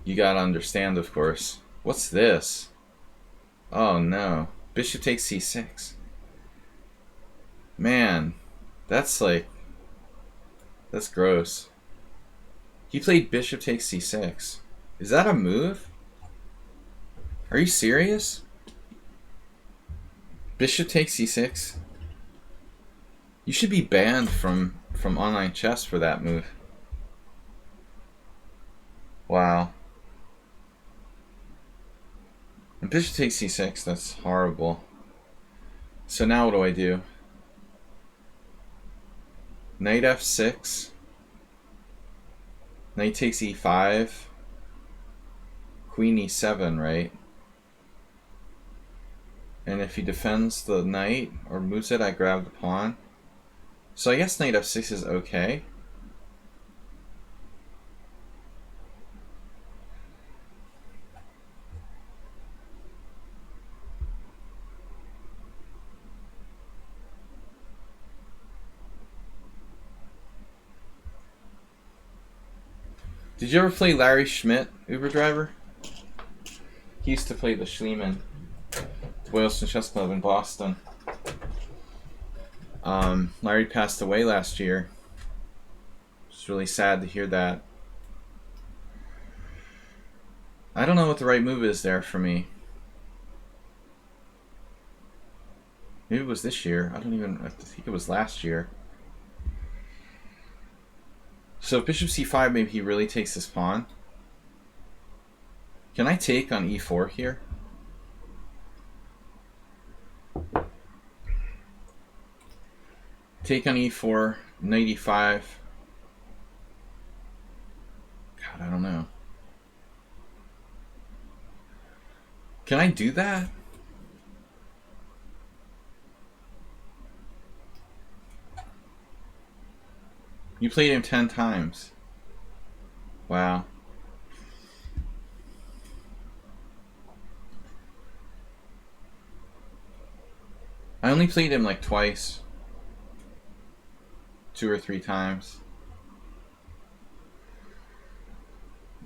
You gotta understand, of course. What's this? Oh no. Bishop takes c6. Man, that's gross. He played bishop takes c6. Is that a move? Are you serious? Bishop takes c6? You should be banned from online chess for that move. Wow. And bishop takes c6, that's horrible. So now what do I do? Knight f6. Knight takes e5. Queen e7, right? And if he defends the knight or moves it, I grab the pawn. So I guess knight f6 is okay. Did you ever play Larry Schmidt, Uber driver? He used to play the Schliemann, Boylston Chess Club in Boston. Larry passed away last year. It's really sad to hear that. I don't know what the right move is there for me. Maybe it was this year. I think it was last year. So if bishop c5, maybe he really takes this pawn. Can I take on e4 here? Take on e4, knight e5. God, I don't know. Can I do that? You played him 10 times. Wow. I only played him like twice. 2 or 3 times.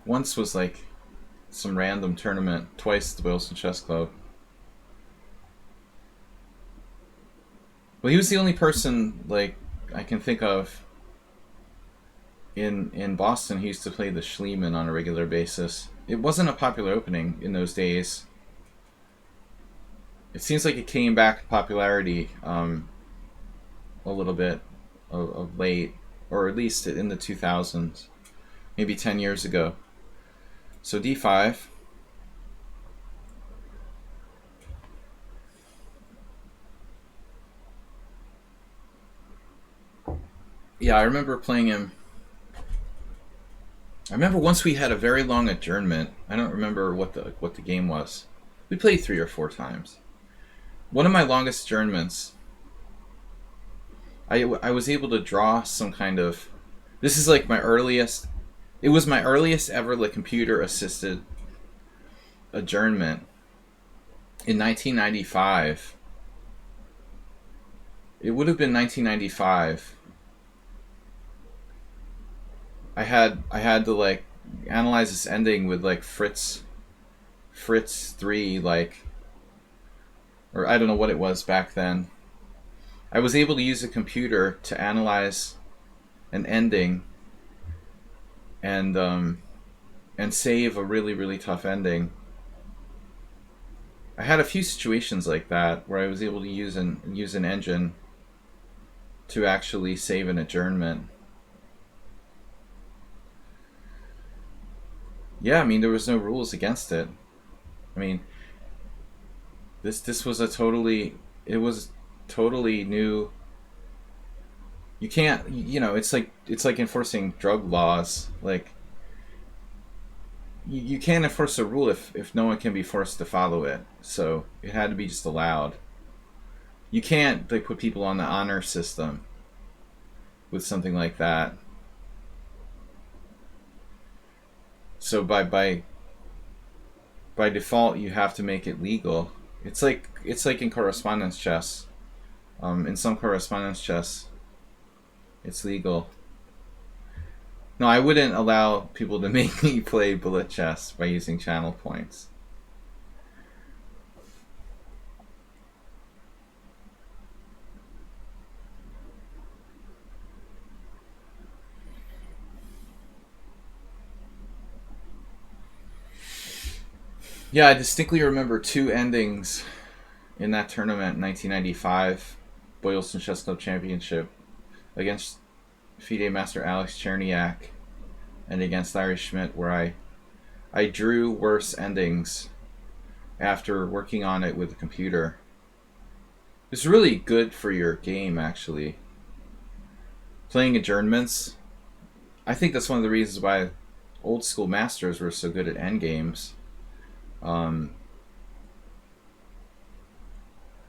Once was like some random tournament. Twice at the Boylston Chess Club. Well, he was the only person like I can think of in Boston who used to play the Schliemann on a regular basis. It wasn't a popular opening in those days. It seems like it came back to popularity a little bit of late, or at least in the 2000s, maybe 10 years ago. So d5. Yeah, I remember playing him. I remember once we had a very long adjournment. I don't remember what the game was. We played 3 or 4 times. One of my longest adjournments, I was able to draw some kind of. This is like my earliest. It was my earliest ever like computer assisted adjournment in 1995. It would have been 1995. I had to like analyze this ending with like Fritz 3, like, or I don't know what it was back then. I was able to use a computer to analyze an ending and save a really, really tough ending. I had a few situations like that where I was able to use an engine to actually save an adjournment. Yeah, I mean, there was no rules against it. I mean, this was a totally, it was totally new. You can't, it's like enforcing drug laws. Like, you can't enforce a rule if no one can be forced to follow it. So it had to be just allowed. You can't like put people on the honor system with something like that. So by default, you have to make it legal. It's like in correspondence chess. In some correspondence chess, it's legal. No, I wouldn't allow people to make me play bullet chess by using channel points. Yeah, I distinctly remember two endings in that tournament in 1995, Boylston Chess Club Championship, against FIDE Master Alex Cherniak and against Larry Schmidt, where I drew worse endings after working on it with the computer. It's really good for your game, actually. Playing adjournments. I think that's one of the reasons why old school masters were so good at endgames.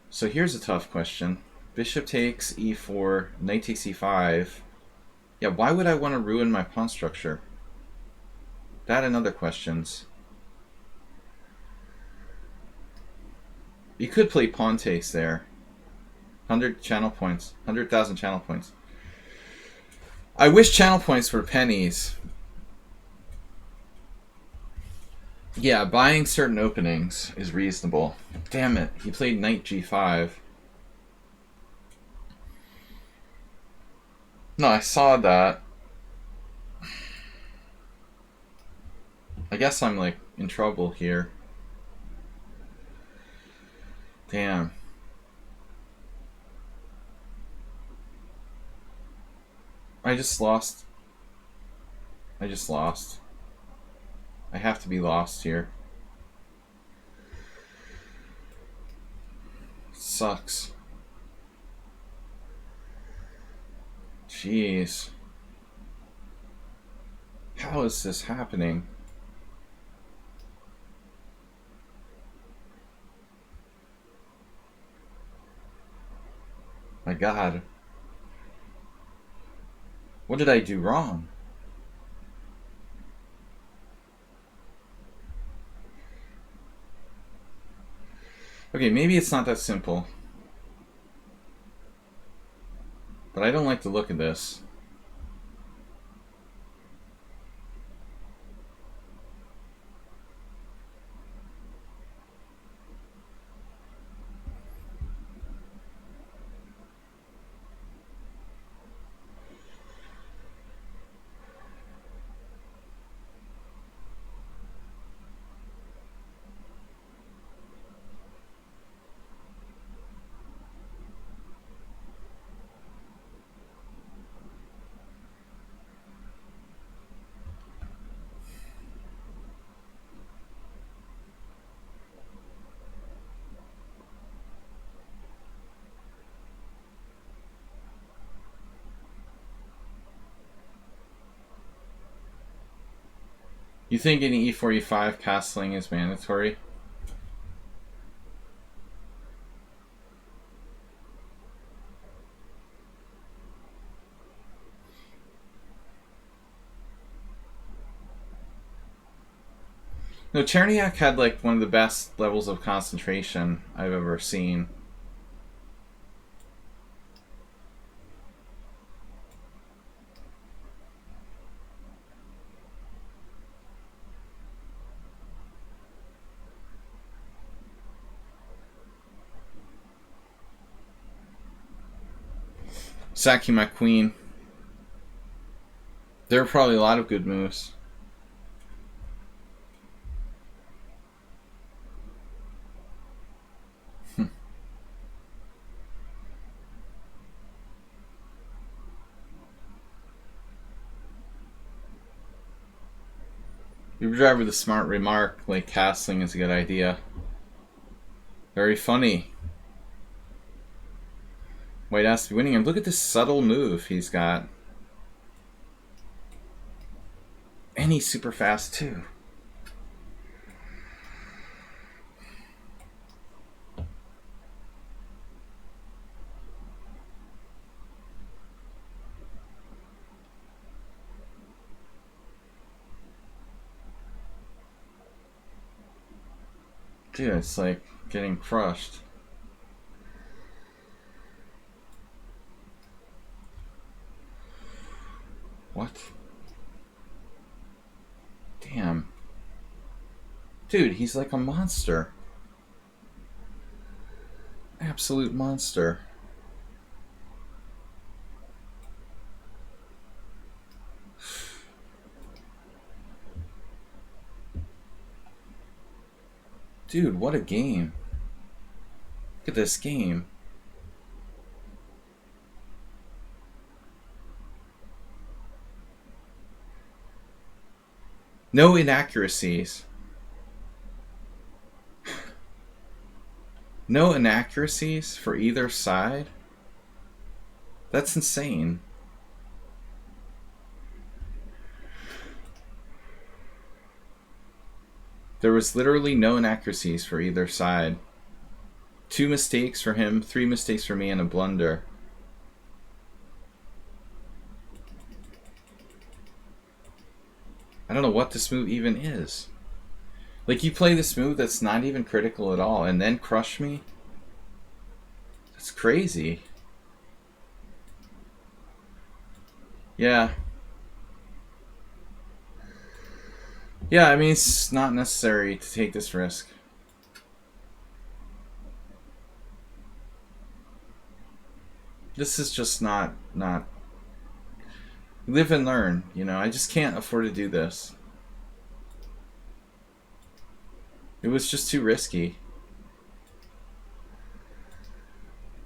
So here's a tough question. Bishop takes e4, knight takes e5. Yeah, why would I want to ruin my pawn structure? That and other questions. You could play pawn takes there. 100 channel points. 100,000 channel points. I wish channel points were pennies. Yeah, buying certain openings is reasonable. Damn it, he played knight g5. No, I saw that. I guess I'm like in trouble here. Damn. I just lost. I just lost. I have to be lost here. Sucks. Jeez. How is this happening? My God. What did I do wrong? Okay, maybe it's not that simple. But I don't like the look of this. You think getting e4, e5 castling is mandatory? No, Cherniak had like one of the best levels of concentration I've ever seen. Sacking my queen. There are probably a lot of good moves. Be Uber driver with a smart remark, like castling is a good idea. Very funny. White has to be winning him. Look at this subtle move he's got. And he's super fast too. Dude, it's like getting crushed. What? Damn. Dude, he's like a monster. Absolute monster. Dude, what a game. Look at this game. No inaccuracies. No inaccuracies for either side? That's insane. There was literally no inaccuracies for either side. 2 mistakes for him, 3 mistakes for me, and a blunder. I don't know what this move even is. Like, you play this move that's not even critical at all and then crush me? That's crazy. Yeah. Yeah, I mean, it's not necessary to take this risk. This is just not live and learn, you know. I just can't afford to do this. It was just too risky.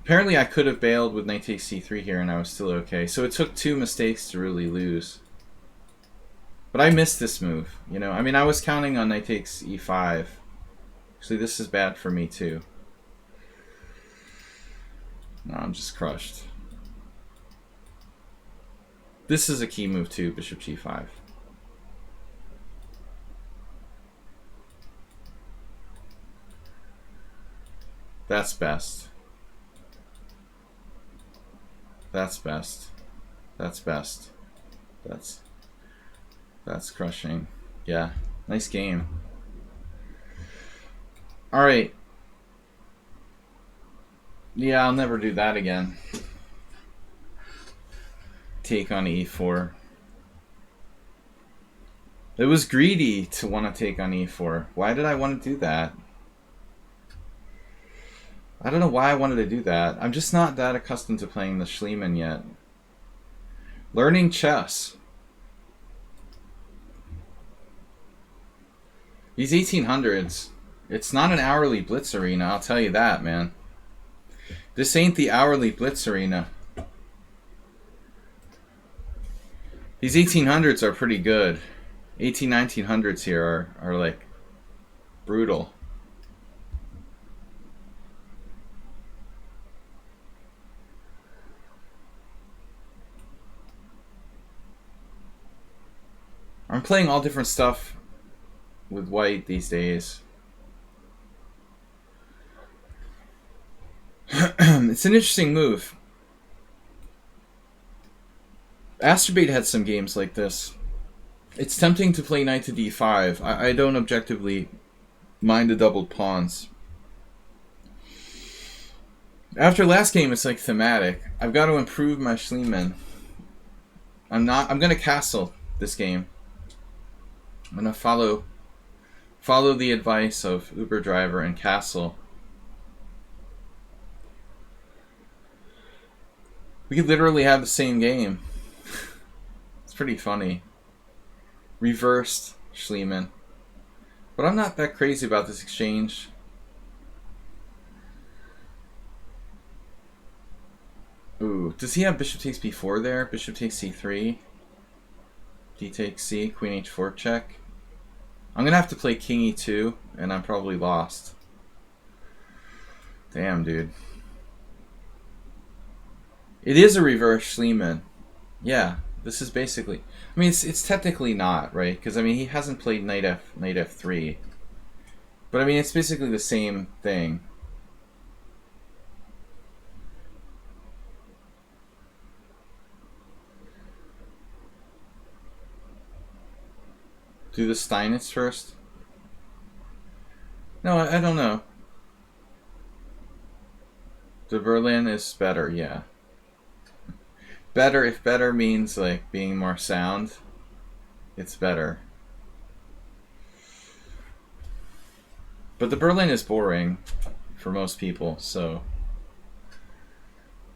Apparently I could have bailed with knight takes c3 here and I was still okay. So it took 2 mistakes to really lose. But I missed this move, you know. I mean, I was counting on knight takes e5. Actually, this is bad for me too. No, I'm just crushed. This is a key move too, bishop g5. That's best. That's best. That's best. That's crushing. Yeah, nice game. All right. Yeah, I'll never do that again. Take on e4. It was greedy to want to take on e4. Why did I want to do that? I don't know why I wanted to do that. I'm just not that accustomed to playing the Schliemann yet. Learning chess. These 1800s, it's not an hourly blitz arena, I'll tell you that, man. This ain't the hourly blitz arena. These 1800s are pretty good. 1900s here are like brutal. I'm playing all different stuff with white these days. It's an interesting move. Astrobate had some games like this. It's tempting to play knight to d5. I don't objectively mind the doubled pawns. After last game, it's like thematic. I've got to improve my Schliemann. I'm gonna castle this game. I'm gonna follow the advice of Uber driver and castle. We could literally have the same game. It's pretty funny. Reversed Schliemann. But I'm not that crazy about this exchange. Ooh, does he have bishop takes b4 there? Bishop takes c3. D takes c, queen h4 check. I'm gonna have to play king e2, and I'm probably lost. Damn, dude. It is a reverse Schliemann. Yeah, this is basically... I mean, it's technically not, right? Because, I mean, he hasn't played knight f3. But, I mean, it's basically the same thing. Do the Steinitz first? No, I don't know. The Berlin is better, yeah. Better, if better means, like, being more sound, it's better. But the Berlin is boring for most people, so...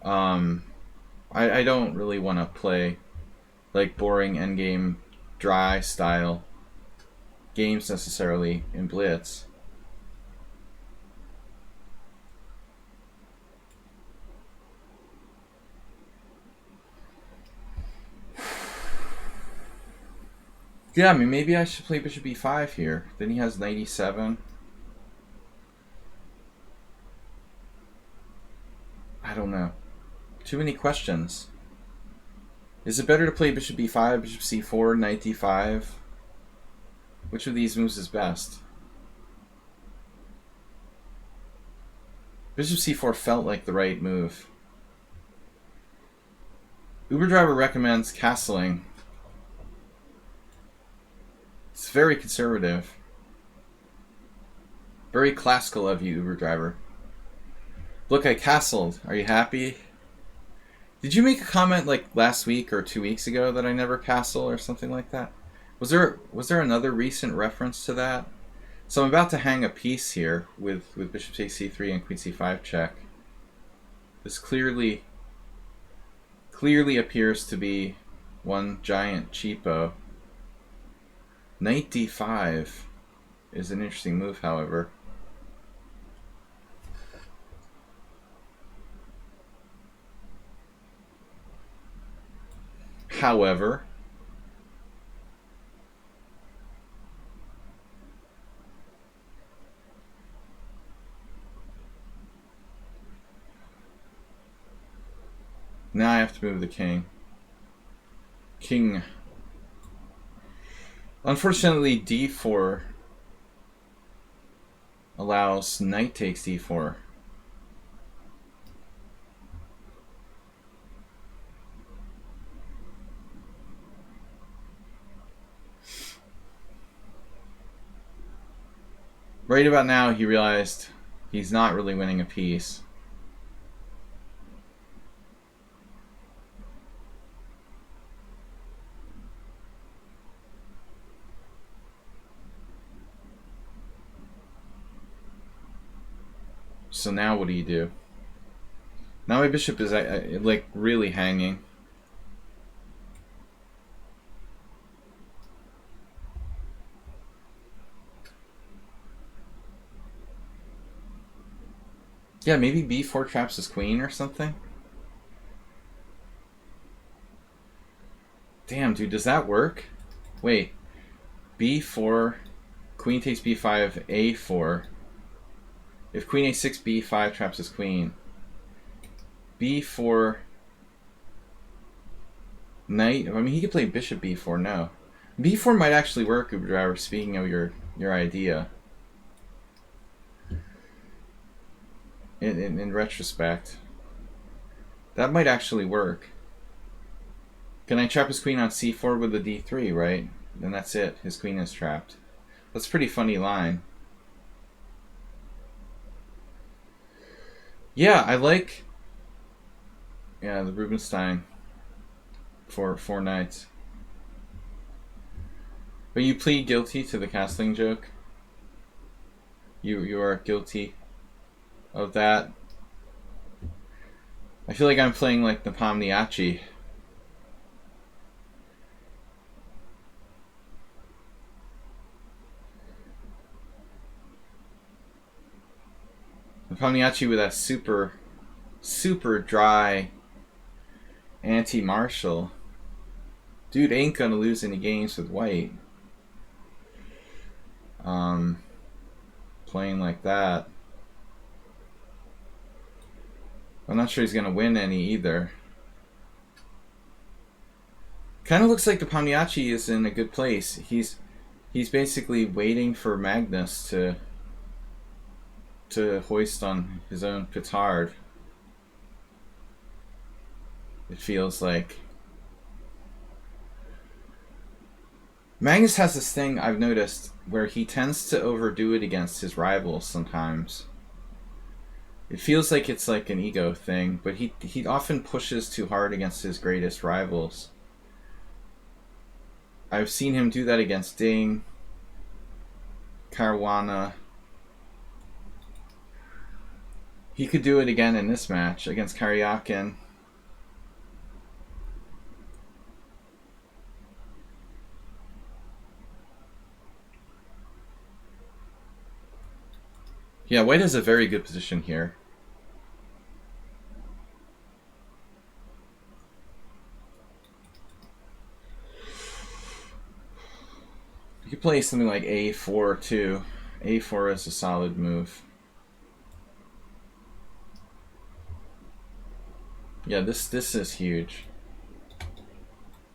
I don't really want to play, like, boring endgame, dry style games necessarily in Blitz. Yeah, I mean, maybe I should play bishop e5 here. Then he has knight e7. I don't know. Too many questions. Is it better to play bishop e5, bishop c4, knight d5? Which of these moves is best? Bishop c4 felt like the right move. Uber Driver recommends castling. It's very conservative. Very classical of you, Uber Driver. Look, I castled. Are you happy? Did you make a comment like last week or 2 weeks ago that I never castle or something like that? Was there another recent reference to that? So I'm about to hang a piece here with bishop takes c3 and queen c5 check. This clearly appears to be one giant cheapo. Knight d5 is an interesting move, however. Now I have to move the king. Unfortunately, d4 allows knight takes d4. Right about now, he realized he's not really winning a piece. So now what do you do? Now my bishop is like really hanging. Yeah, maybe b4 traps his queen or something. Damn, dude, does that work? Wait, b4, queen takes b5, a4. If queen a6, b5 traps his queen. b4, knight. I mean, he could play bishop b4. No, b4 might actually work, Uber Driver. Speaking of your idea, in retrospect, that might actually work. Can I trap his queen on c4 with the d3? Right, then that's it. His queen is trapped. That's a pretty funny line. Yeah, I like. Yeah, the Rubinstein for 4 knights. But you plead guilty to the castling joke. You are guilty of that. I feel like I'm playing like the Pomniachi. The Pomniachi with that super dry anti-martial. Dude ain't gonna lose any games with white. playing like that. I'm not sure he's going to win any either. Kind of looks like the Pagliacci is in a good place. He's basically waiting for Magnus to hoist on his own petard. It feels like. Magnus has this thing I've noticed where he tends to overdo it against his rivals sometimes. It feels like it's like an ego thing, but he often pushes too hard against his greatest rivals. I've seen him do that against Ding, Caruana. He could do it again in this match against Karyakin. Yeah, white has a very good position here. You could play something like a4 too. a4 is a solid move. Yeah, this is huge.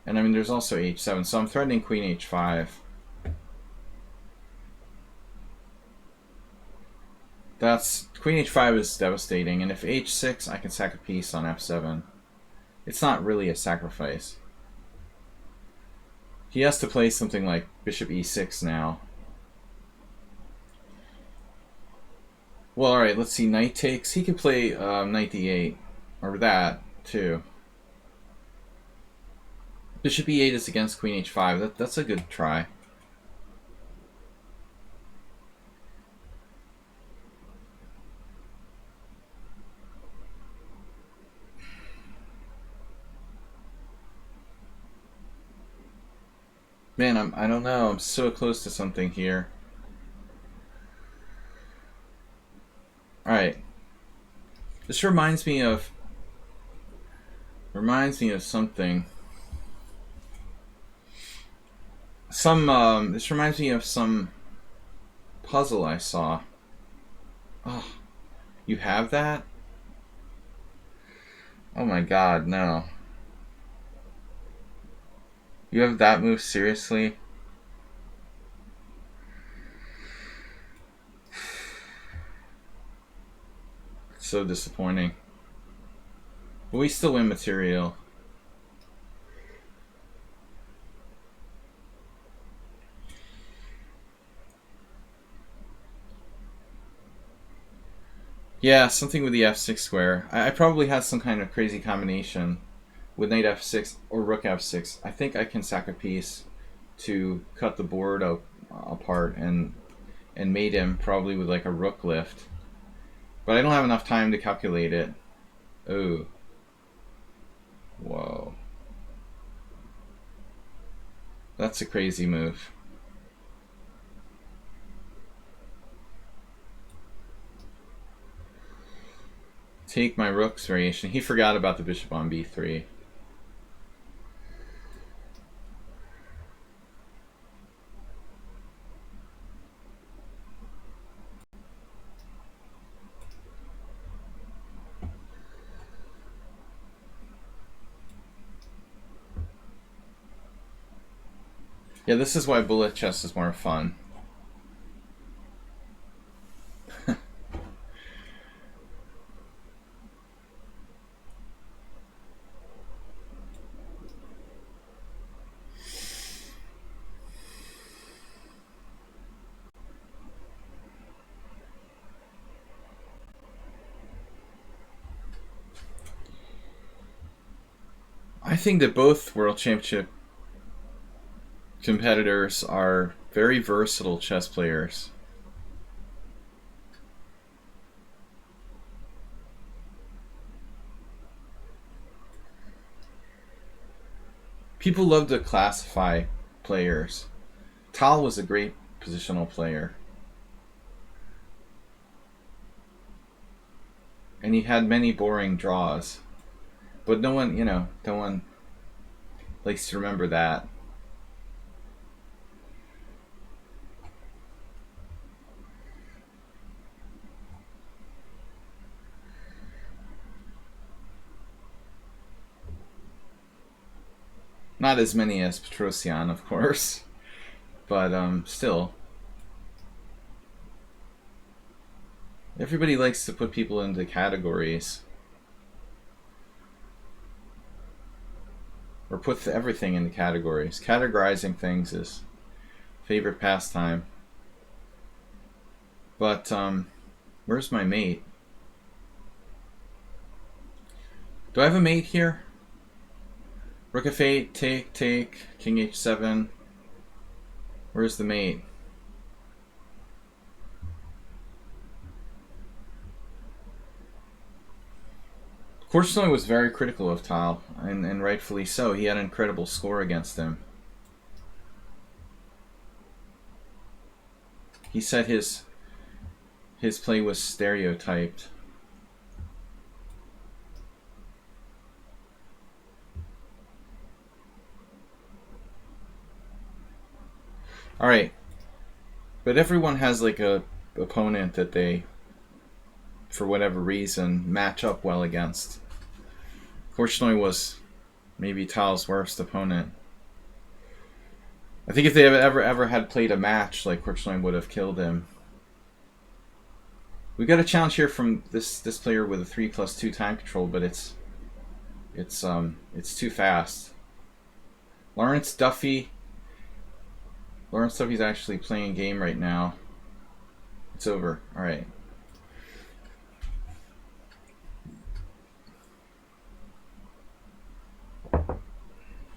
And I mean, there's also h7, so I'm threatening queen h5. That's queen h5 is devastating, and if h6, I can sack a piece on f7. It's not really a sacrifice. He has to play something like bishop e6 now. Well, alright, let's see. Knight takes. He could play knight d8, or that, too. Bishop e8 is against queen h5. That's a good try. Man, I don't know. I'm so close to something here. Alright. This reminds me of something. This reminds me of some puzzle I saw. Oh, you have that? Oh my god, no. You have that move, seriously? It's so disappointing. But we still win material. Yeah, something with the f6 square. I probably had some kind of crazy combination with knight f6 or rook f6. I think I can sack a piece to cut the board apart and mate him probably with like a rook lift. But I don't have enough time to calculate it. Oh. Whoa. That's a crazy move. Take my rook's variation. He forgot about the bishop on b3. Yeah, this is why bullet chess is more fun. I think that both World Championship competitors are very versatile chess players. People love to classify players. Tal was a great positional player. And he had many boring draws. But no one, no one likes to remember that. Not as many as Petrosian, of course, but still. Everybody likes to put people into categories. Or put everything into categories. Categorizing things is favorite pastime. But, where's my mate? Do I have a mate here? Rook f8, take, king h7. Where's the mate? Korchnoi was very critical of Tal, and rightfully so. He had an incredible score against him. He said his play was stereotyped. Alright. But everyone has like a opponent that they, for whatever reason, match up well against. Korchnoi was maybe Tal's worst opponent. I think if they ever had played a match, like, Korchnoi would have killed him. We got a challenge here from this player with a 3+2 time control, but it's too fast. Lawrence Duffy's actually playing a game right now. It's over. All right.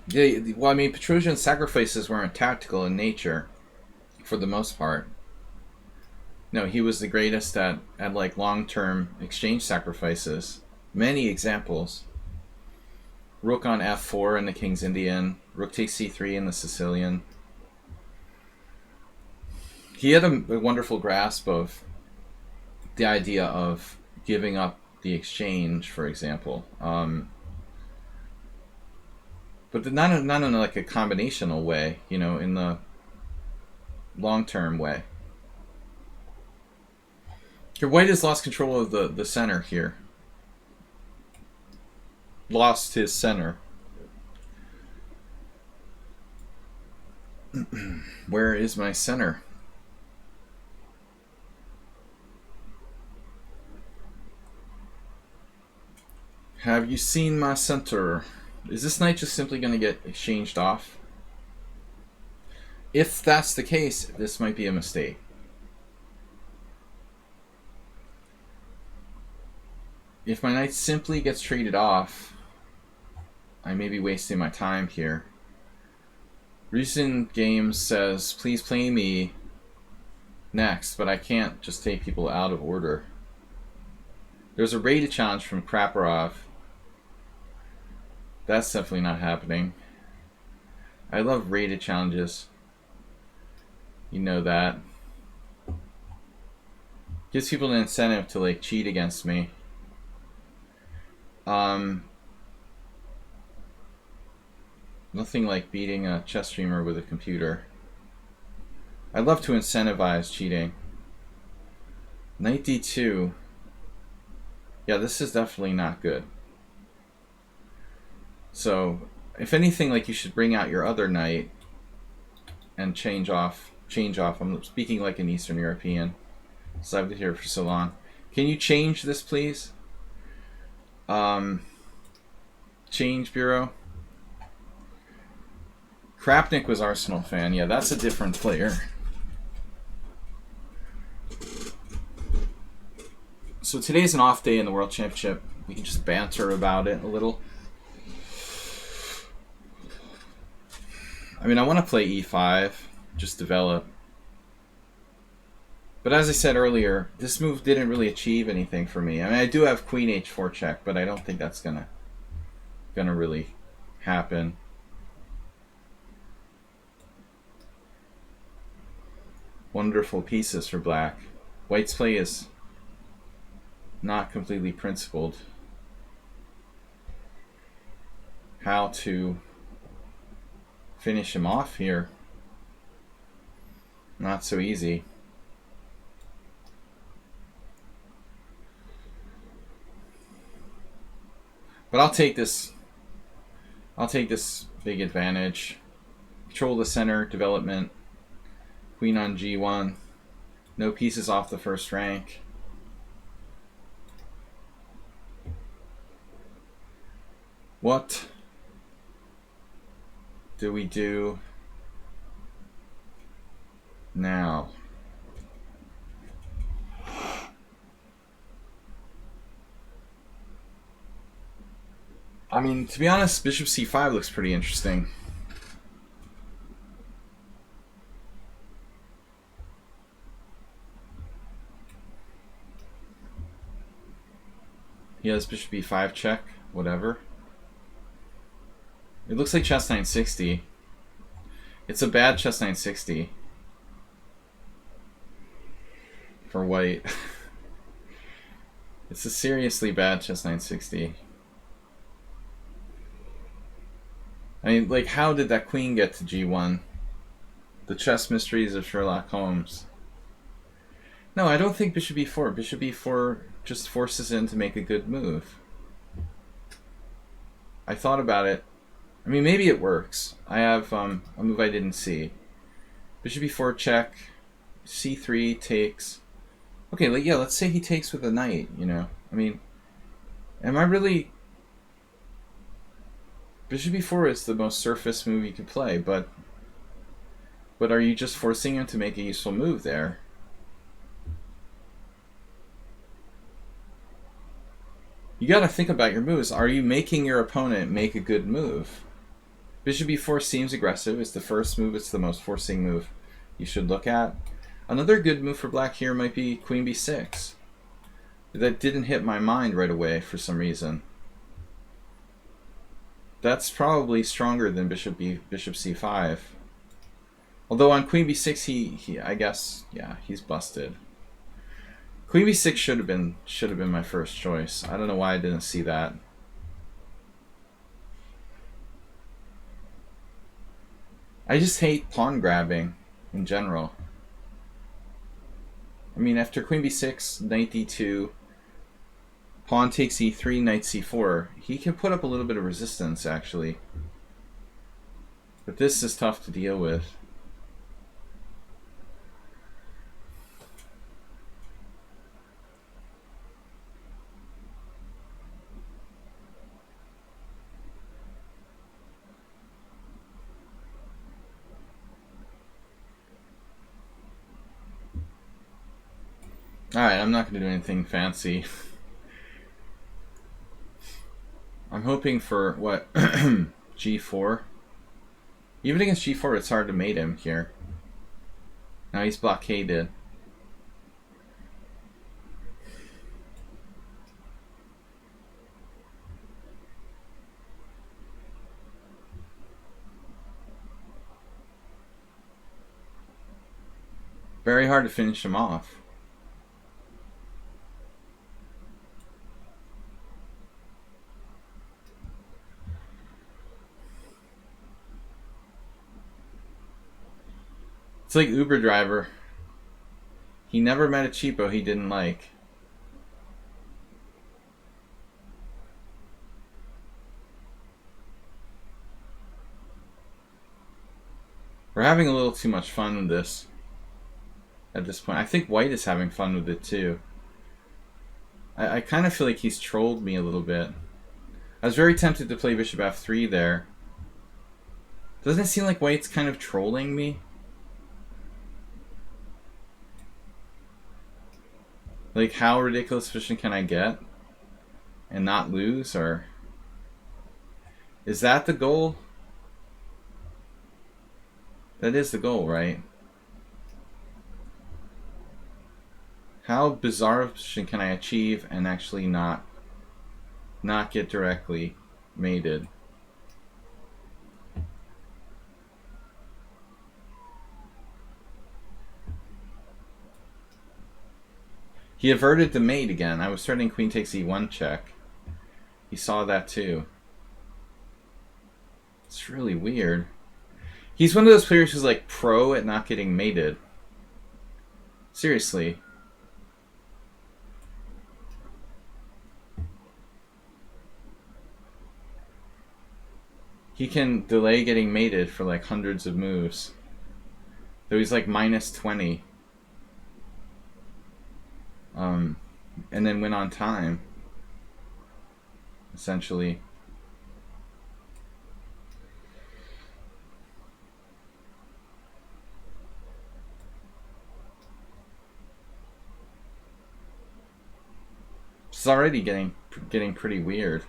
Yeah, well, I mean, Petrosian's sacrifices weren't tactical in nature, for the most part. No, he was the greatest at like long-term exchange sacrifices. Many examples. Rook on f4 in the King's Indian. Rook takes c3 in the Sicilian. He had a wonderful grasp of the idea of giving up the exchange, for example. But not in like a combinational way, you know, in the long-term way. Here, White has lost control of the center here. Lost his center. Where is my center? Have you seen my center? Is this knight just simply going to get exchanged off? If that's the case, this might be a mistake. If my knight simply gets traded off, I may be wasting my time here. Recent Games says, please play me next, but I can't just take people out of order. There's a rated challenge from Kraparov. That's definitely not happening. I love rated challenges. You know that. Gives people an incentive to like cheat against me. Nothing like beating a chess streamer with a computer. I'd love to incentivize cheating. Knight d2. Yeah, this is definitely not good. So, if anything, like, you should bring out your other knight and change off. I'm speaking like an Eastern European, so I've been here for so long. Can you change this, please? Change Bureau. Krapnik was Arsenal fan. Yeah, that's a different player. So today's an off day in the World Championship. We can just banter about it a little. I mean, I want to play e5, just develop. But as I said earlier, this move didn't really achieve anything for me. I mean, I do have Queen h4 check, but I don't think that's gonna really happen. Wonderful pieces for black. White's play is not completely principled. How to finish him off here? Not so easy. But I'll take this Big advantage. Control the center, development. Queen on g1. No pieces off the first rank. What do we do now? I mean, to be honest, bishop c5 looks pretty interesting. He has bishop b5 check, whatever. It looks like chess 960. It's a bad chess 960 for white. It's a seriously bad chess 960. I mean, like, how did that queen get to g1? The chess mysteries of Sherlock Holmes. No, I don't think bishop e4. Bishop e4 just forces in to make a good move. I thought about it. I mean, maybe it works. I have a move I didn't see. Bishop e4 check. c3 takes. Okay, yeah, let's say he takes with a knight, you know. I mean, am I really... Bishop e4 is the most surface move you could play, but are you just forcing him to make a useful move there? You gotta think about your moves. Are you making your opponent make a good move? Bishop e4 seems aggressive. It's the first move. It's the most forcing move you should look at. Another good move for black here might be queen b6. That didn't hit my mind right away for some reason. That's probably stronger than bishop c5. Although on queen b6 he I guess, yeah, he's busted. Queen b6 should have been my first choice. I don't know why I didn't see that. I just hate pawn grabbing in general. I mean, after queen b6, knight d2, pawn takes e3, knight c4, he can put up a little bit of resistance, actually. But this is tough to deal with. Alright, I'm not going to do anything fancy. I'm hoping for, what, g4? Even against g4, it's hard to mate him here. Now he's blockaded. Very hard to finish him off. It's like Uber driver. He never met a cheapo he didn't like. We're having a little too much fun with this at this point. I think white is having fun with it too. I kind of feel like he's trolled me a little bit. I was very tempted to play bishop f3 there. Doesn't it seem like white's kind of trolling me? Like, how ridiculous position can I get and not lose? Or is that the goal? That is the goal, right? How bizarre a position can I achieve and actually not get directly mated? He averted the mate again. I was starting queen takes e1 check. He saw that too. It's really weird. He's one of those players who's like pro at not getting mated. Seriously. He can delay getting mated for like hundreds of moves. So he's like minus 20. And then win on time. Essentially. It's already getting pretty weird.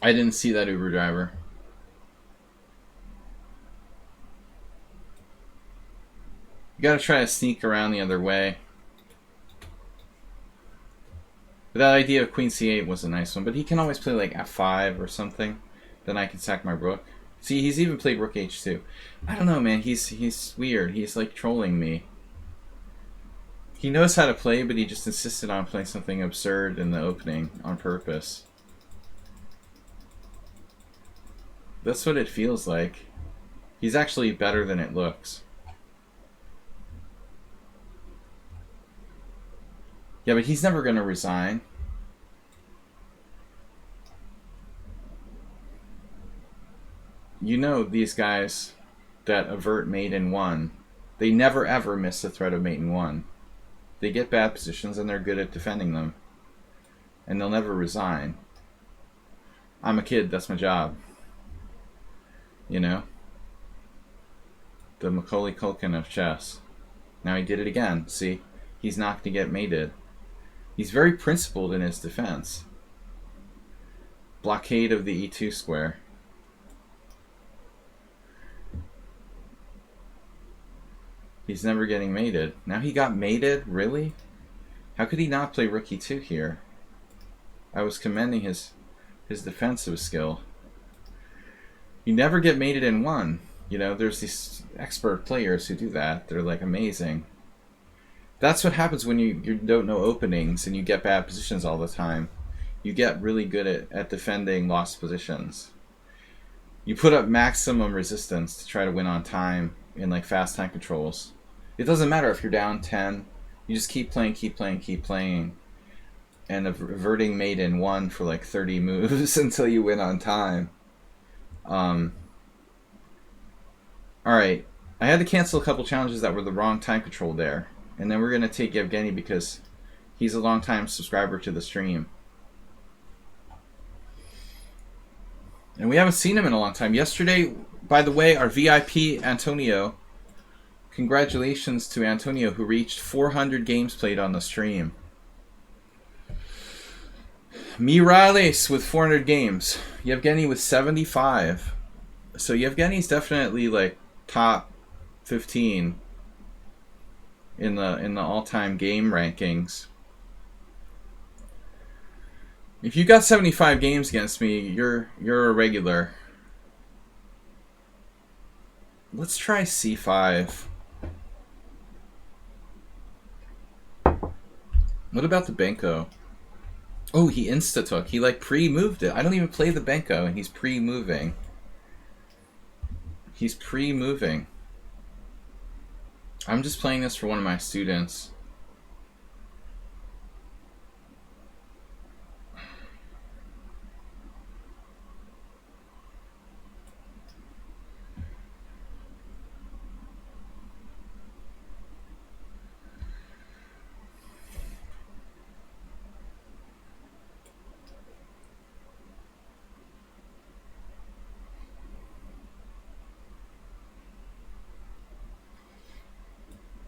I didn't see that Uber driver. You gotta try to sneak around the other way. But that idea of Queen C8 was a nice one, but he can always play like F5 or something. Then I can sack my rook. See, he's even played Rook H2. I don't know, man. He's weird. He's like trolling me. He knows how to play, but he just insisted on playing something absurd in the opening on purpose. That's what it feels like. He's actually better than it looks. Yeah, but he's never going to resign. You know these guys that avert mate in 1, they never ever miss the threat of mate in 1. They get bad positions and they're good at defending them. And they'll never resign. I'm a kid, that's my job. You know? The Macaulay Culkin of chess. Now he did it again, see? He's not going to get mated. He's very principled in his defense. Blockade of the E2 square. He's never getting mated. Now he got mated? Really? How could he not play Rook E2 here? I was commending his defensive skill. You never get mated in 1. You know, there's these expert players who do that. They're like amazing. That's what happens when you don't know openings and you get bad positions all the time. You get really good at defending lost positions. You put up maximum resistance to try to win on time in like fast time controls. It doesn't matter if you're down 10. You just keep playing, keep playing, keep playing. And averting mate in 1 for like 30 moves until you win on time. Alright. I had to cancel a couple challenges that were the wrong time control there. And then we're going to take Yevgeny because he's a long-time subscriber to the stream. And we haven't seen him in a long time. Yesterday, by the way, our VIP, Antonio, congratulations to Antonio, who reached 400 games played on the stream. Mirales with 400 games. Yevgeny with 75. So Yevgeny's definitely like top 15 in the all-time game rankings. If you got 75 games against me, you're a regular. Let's try C5. What about the Benko? Oh, he insta-took. He like pre-moved it. I don't even play the Benko and he's pre-moving. He's pre-moving. I'm just playing this for one of my students.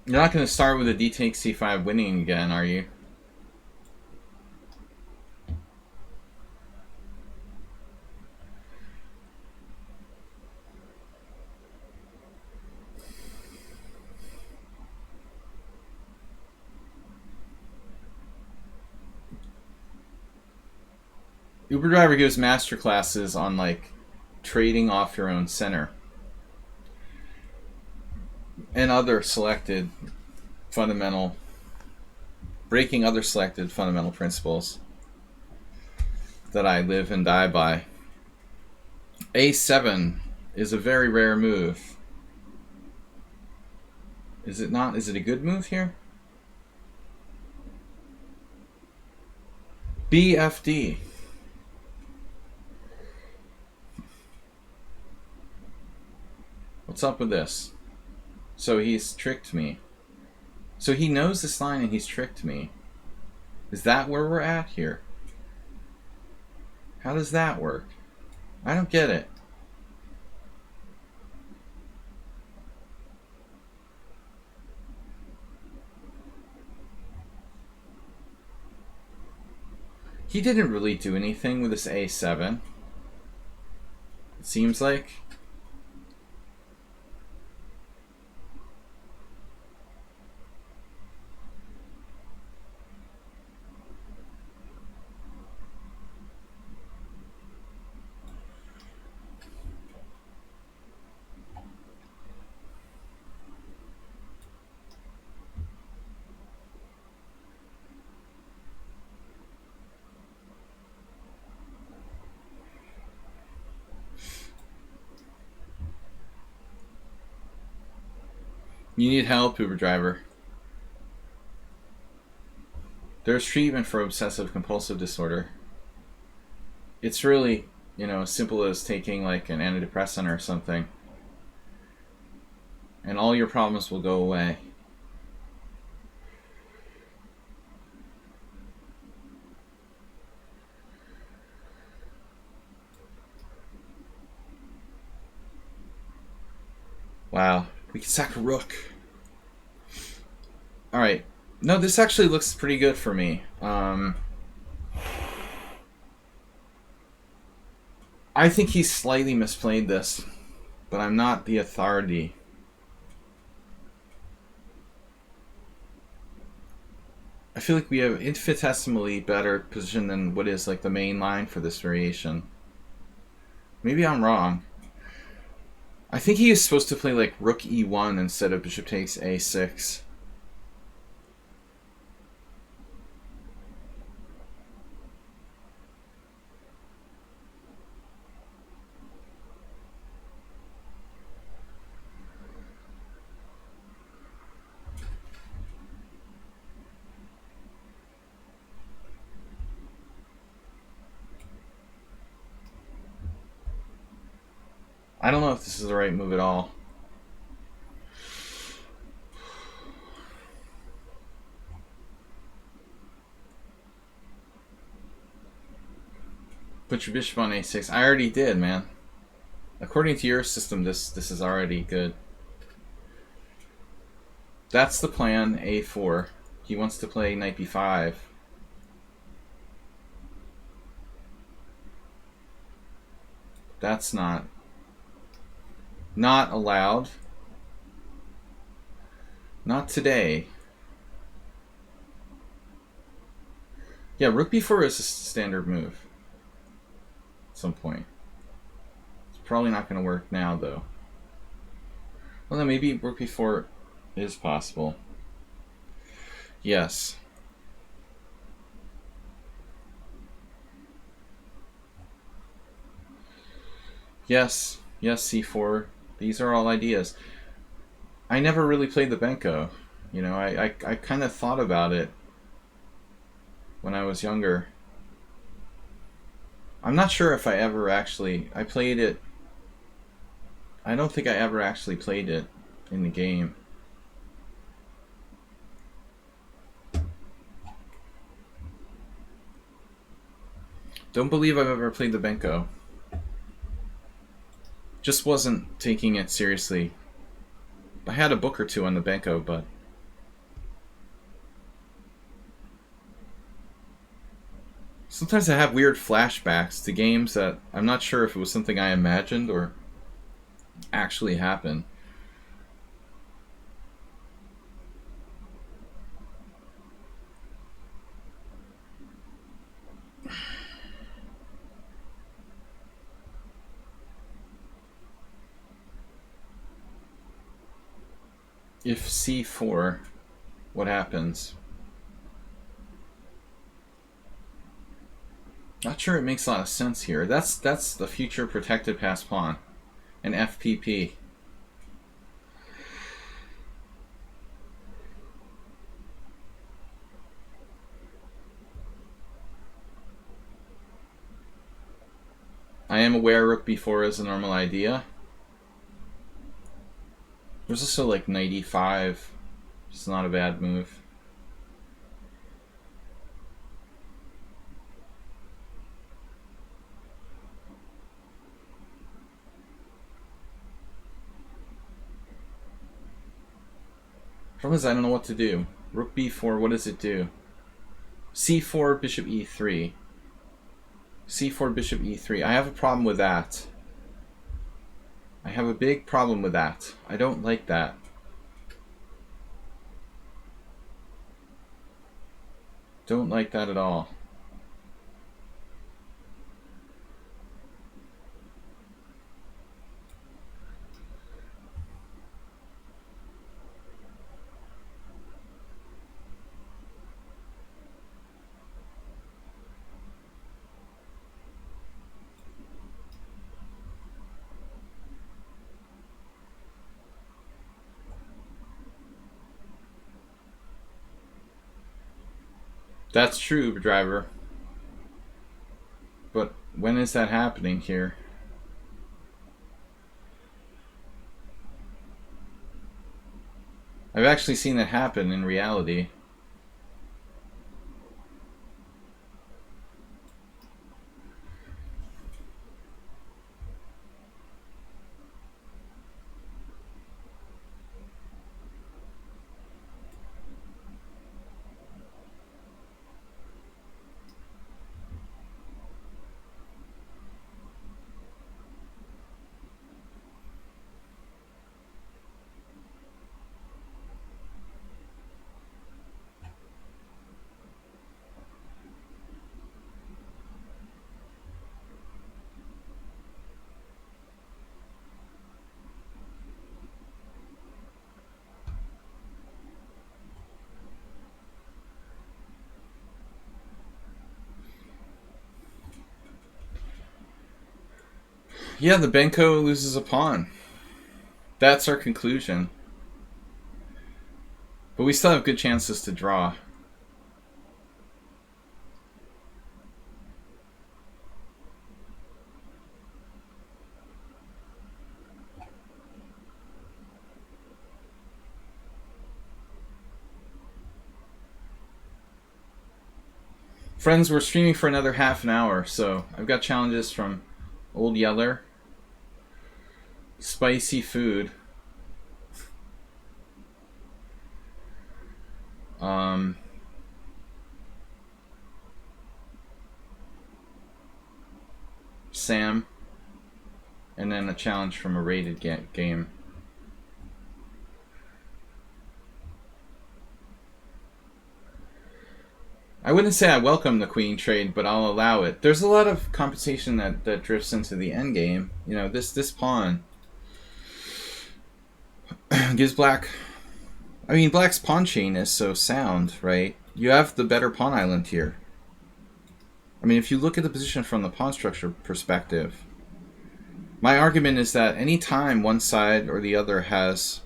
You're not going to start with a D takes C5 winning again, are you? Uber Driver gives master classes on like trading off your own center and other selected fundamental, breaking other selected fundamental principles. that I live and die by. A7 is a very rare move. Is it not? Is it a good move here? BFD. What's up with this? So he's tricked me. So he knows this line and he's tricked me. Is that where we're at here? How does that work? I don't get it. He didn't really do anything with this A7. It seems like. You need help, Uber driver. There's treatment for obsessive compulsive disorder. It's really, as simple as taking like an antidepressant or something. And all your problems will go away. Wow. We can sack a rook. Alright. No, this actually looks pretty good for me. I think he slightly misplayed this, but I'm not the authority. I feel like we have infinitesimally better position than what is like the main line for this variation. Maybe I'm wrong. I think he is supposed to play like rook e1 instead of bishop takes a6. I don't know if this is the right move at all. Put your bishop on a6. I already did, man. According to your system, this is already good. That's the plan, a4. He wants to play knight b5. That's not allowed. Not today. Yeah, rook b4 is a standard move. At some point. It's probably not going to work now, though. Well, then maybe rook b4 is possible. Yes. Yes. Yes, c4. These are all ideas. I never really played the Benko. I kind of thought about it when I was younger. I'm not sure if I ever actually... I played it... I don't think I ever actually played it in the game. Don't believe I've ever played the Benko. Just wasn't taking it seriously. I had a book or two on the Benko, but... Sometimes I have weird flashbacks to games that I'm not sure if it was something I imagined or actually happened. If c4, what happens? Not sure it makes a lot of sense here. That's the future protected pass pawn, an FPP. I am aware rook b4 is a normal idea. There's also like knight e5. It's not a bad move. Problem is I don't know what to do. Rook b4, what does it do? c4, bishop e3. c4, bishop e3. I have a problem with that. I have a big problem with that. I don't like that. Don't like that at all. That's true, driver. But when is that happening here? I've actually seen that happen in reality. Yeah, the Benko loses a pawn. That's our conclusion. But we still have good chances to draw. Friends, we're streaming for another half an hour, so I've got challenges from Old Yeller. Spicy food. Sam. And then a challenge from a rated game. I wouldn't say I welcome the queen trade, but I'll allow it. There's a lot of compensation that drifts into the endgame. You know, this pawn gives black... I mean, black's pawn chain is so sound, right? You have the better pawn island here. I mean, if you look at the position from the pawn structure perspective, my argument is that any time one side or the other has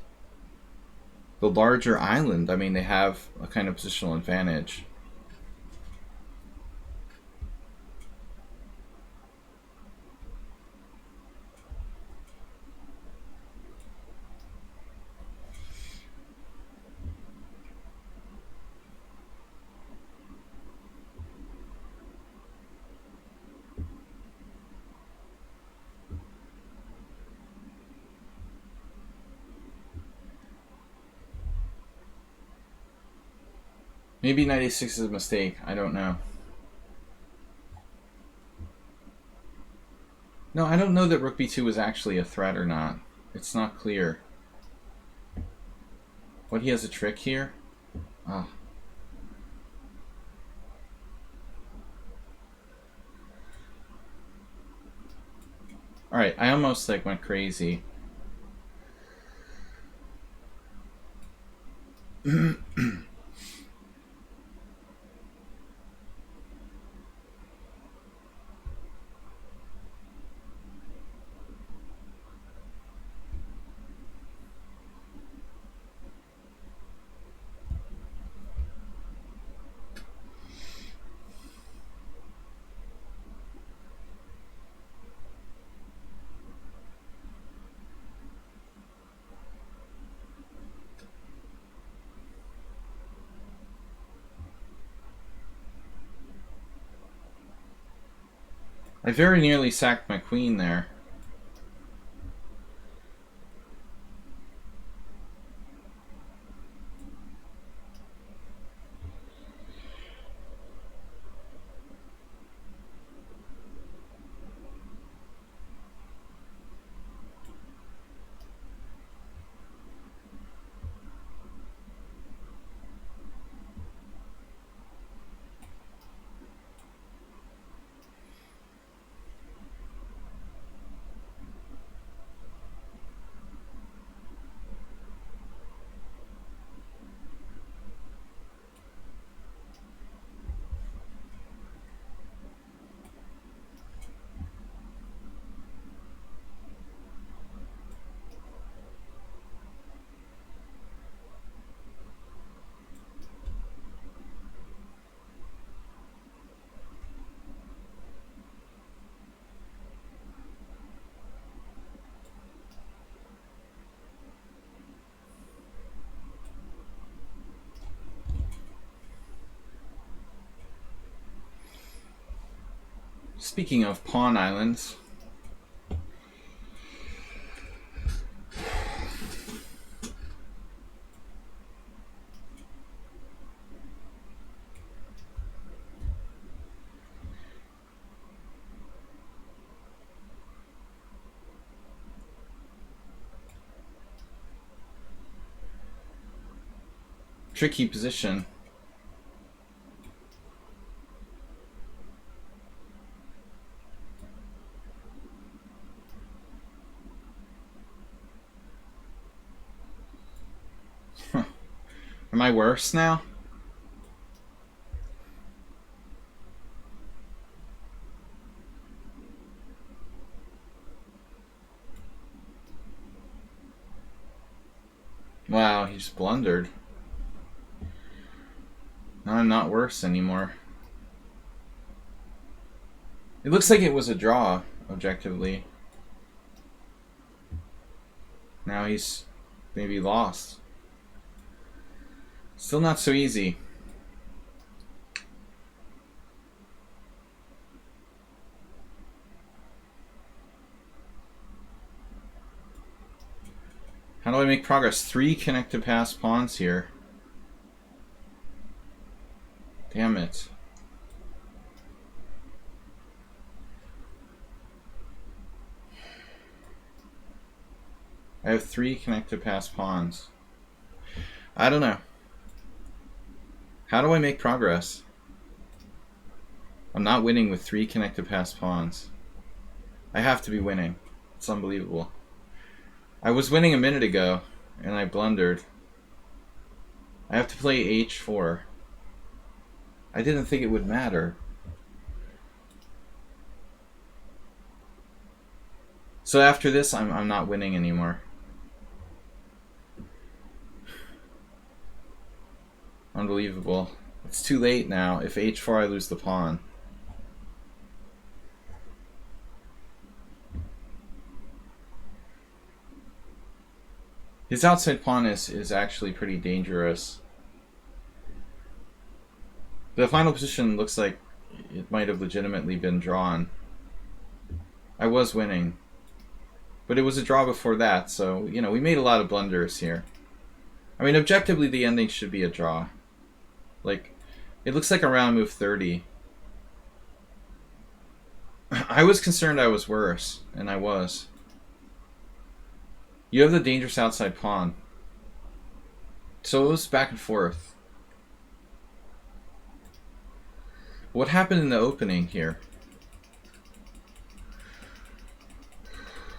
the larger island, I mean, they have a kind of positional advantage. Maybe knight a6 is a mistake. I don't know. No, I don't know that rook b2 was actually a threat or not. It's not clear. What, he has a trick here? Ah. Alright, I almost like went crazy. I very nearly sacked my queen there. Speaking of pawn islands, tricky position. Am I worse now? Wow, he just blundered. Now I'm not worse anymore. It looks like it was a draw, objectively. Now he's maybe lost. Still not so easy. How do I make progress? 3 connected pass pawns here. Damn it. I have 3 connected pass pawns. I don't know. How do I make progress? I'm not winning with 3 connected pass pawns. I have to be winning. It's unbelievable. I was winning a minute ago, and I blundered. I have to play h4. I didn't think it would matter. So after this, I'm not winning anymore. Unbelievable. It's too late now. If h4, I lose the pawn. His outside pawn is actually pretty dangerous. The final position looks like it might have legitimately been drawn. I was winning. But it was a draw before that, so, you know, we made a lot of blunders here. I mean, objectively, the ending should be a draw. Like, it looks like a round move 30. I was concerned I was worse, and I was. You have the dangerous outside pawn. So it was back and forth. What happened in the opening here?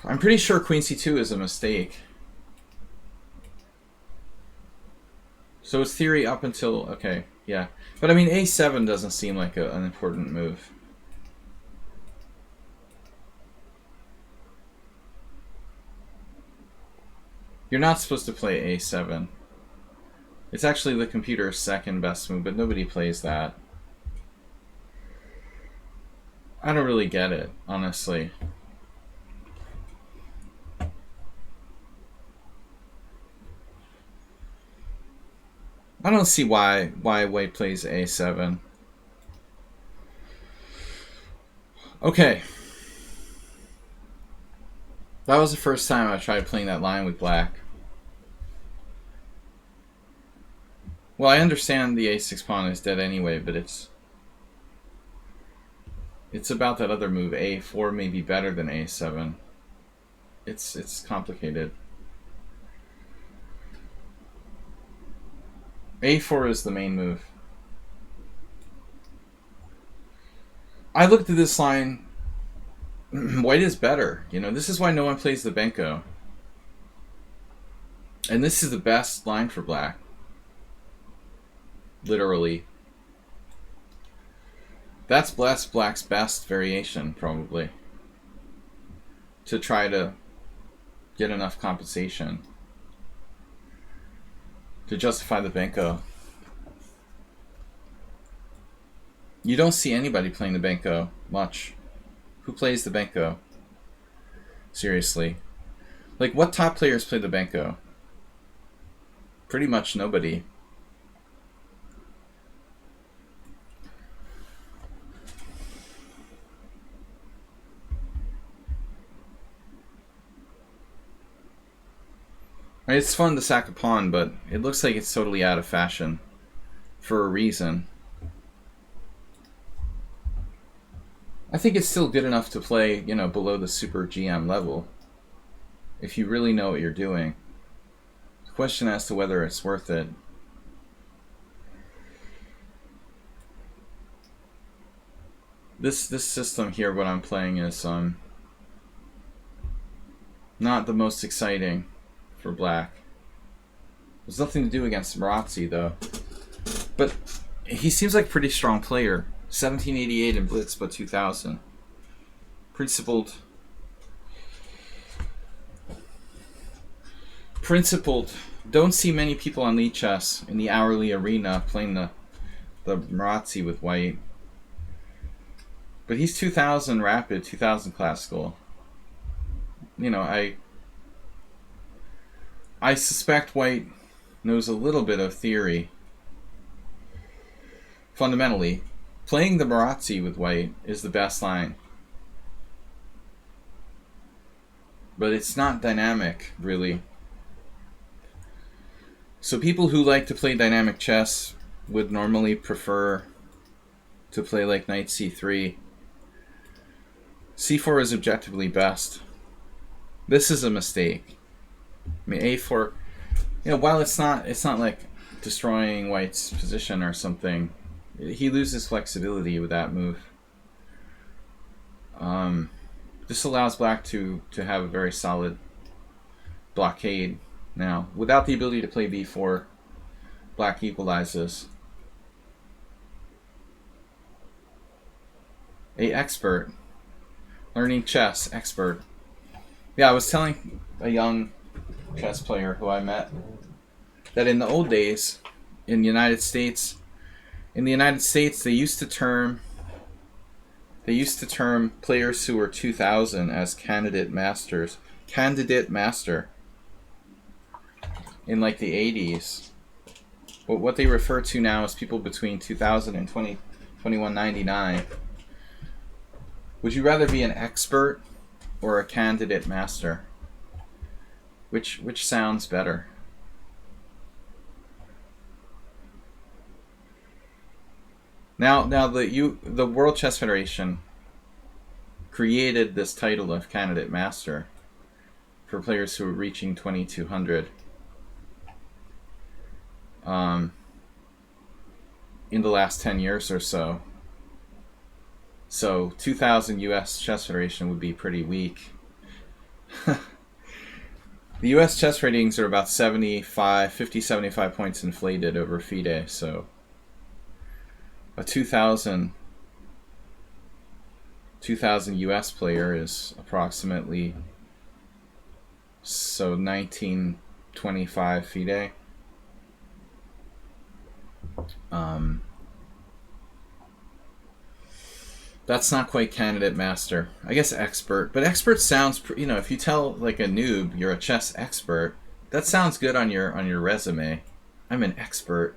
I'm pretty sure queen c2 is a mistake. So it's theory up until... Okay, yeah. But I mean, a7 doesn't seem like an important move. You're not supposed to play a7. It's actually the computer's second best move, but nobody plays that. I don't really get it, honestly. I don't see why white plays a7. Okay. That was the first time I tried playing that line with black. Well, I understand the a6 pawn is dead anyway, but it's about that other move. a4 may be better than a7. It's complicated. a4 is the main move. I looked at this line. White is better. You know, this is why no one plays the Benko. And this is the best line for black. Literally. That's black's best variation, probably. To try to get enough compensation to justify the Benko. You don't see anybody playing the Benko much. Who plays the Benko? Seriously. Like, what top players play the Benko? Pretty much nobody. It's fun to sack a pawn, but it looks like it's totally out of fashion for a reason. I think it's still good enough to play, you know, below the super GM level if you really know what you're doing. The question as to whether it's worth it. This system here, what I'm playing is not the most exciting for black. There's nothing to do against Marazzi though. But he seems like a pretty strong player. 1788 in Blitz, but 2000. Principled. Don't see many people on lichess in the hourly arena playing the Marazzi with white. But he's 2000 rapid, 2000 classical. You know, I suspect white knows a little bit of theory. Fundamentally, playing the Marazzi with white is the best line. But it's not dynamic, really. So people who like to play dynamic chess would normally prefer to play like knight c3. c4 is objectively best. This is a mistake. I mean, a4, you know, while it's not like destroying white's position or something, he loses flexibility with that move. This allows black to have a very solid blockade now. Without the ability to play b4, black equalizes. A expert. Learning chess, expert. Yeah, I was telling a young chess player who I met that in the old days, in the United States, they used to term players who were 2000 as candidate masters. Candidate master. In like the 80s. But what they refer to now is people between 2000 and 2199. Would you rather be an expert or a candidate master? Which sounds better? Now the World Chess Federation created this title of candidate master for players who are reaching 2200 in the last 10 years or so. So 2000 US Chess Federation would be pretty weak. The US chess ratings are about 50, 75 points inflated over FIDE, so a 2000 US player is approximately 1925 FIDE. That's not quite candidate master. I guess expert, but expert sounds, you know, if you tell like a noob you're a chess expert, that sounds good on your resume. I'm an expert.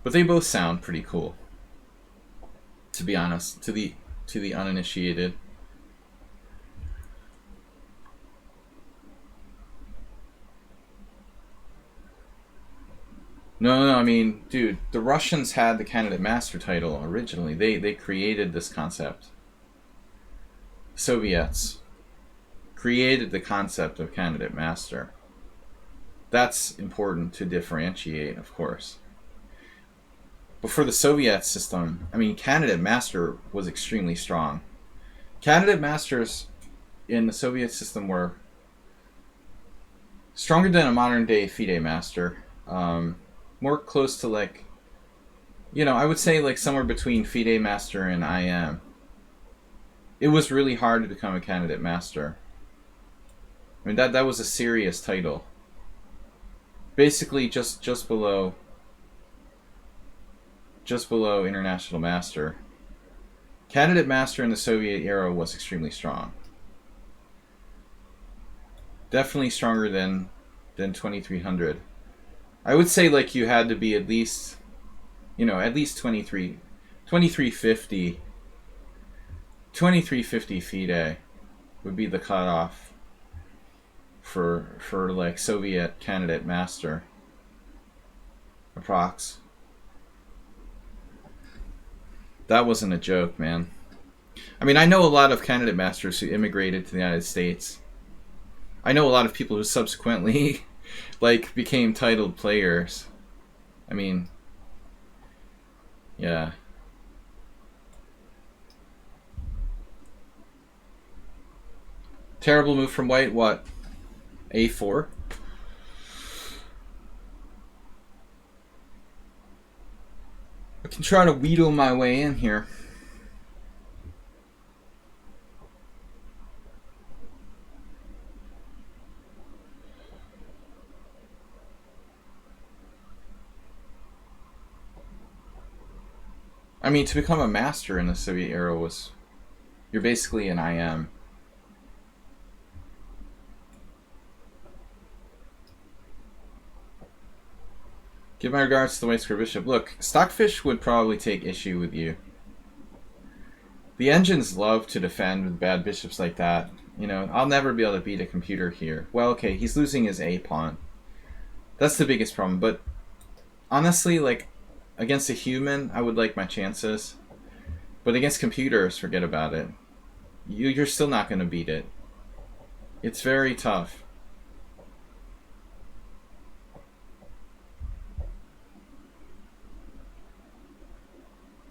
But they both sound pretty cool, to be honest, to the uninitiated. No, I mean, dude, the Russians had the candidate master title originally. They created this concept. Soviets created the concept of candidate master. That's important to differentiate, of course. But for the Soviet system, I mean, candidate master was extremely strong. Candidate masters in the Soviet system were stronger than a modern day FIDE master. More close to like, I would say like somewhere between FIDE master and IM. It was really hard to become a candidate master. I mean, that was a serious title. Basically just below international master. Candidate master in the Soviet era was extremely strong. Definitely stronger than 2300. I would say like you had to be at least 2350 FIDE would be the cutoff for like Soviet candidate master. Approx. That wasn't a joke, man. I mean, I know a lot of candidate masters who immigrated to the United States. I know a lot of people who subsequently like became titled players. I mean, yeah. Terrible move from white. What? A4? I can try to wheedle my way in here. I mean, to become a master in the Soviet era was... You're basically an IM. Give my regards to the White Square Bishop. Look, Stockfish would probably take issue with you. The engines love to defend with bad bishops like that. I'll never be able to beat a computer here. Well, okay, he's losing his A pawn. That's the biggest problem. But honestly, like, against a human, I would like my chances. But against computers, forget about it. You're still not going to beat it. It's very tough.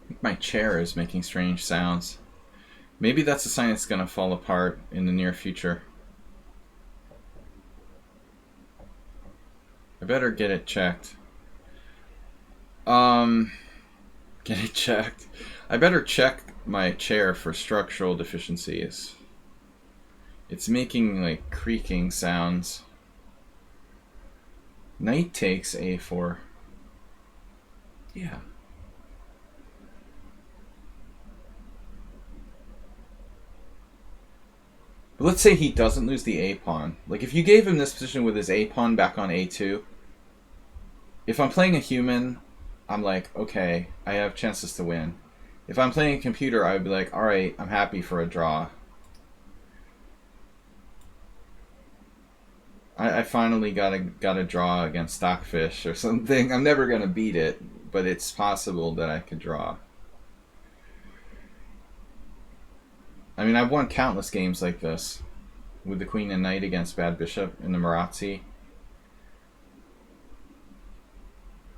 I think my chair is making strange sounds. Maybe that's a sign it's going to fall apart in the near future. I better get it checked. Get it checked. I better check my chair for structural deficiencies. It's making like creaking sounds. Knight takes A4. Yeah. But let's say he doesn't lose the A pawn. Like if you gave him this position with his A pawn back on A2, if I'm playing a human, I'm like, okay, I have chances to win. If I'm playing a computer, I would be like, alright, I'm happy for a draw. I finally got a draw against Stockfish or something. I'm never going to beat it, but it's possible that I could draw. I mean, I've won countless games like this with the Queen and Knight against Bad Bishop in the Marazzi.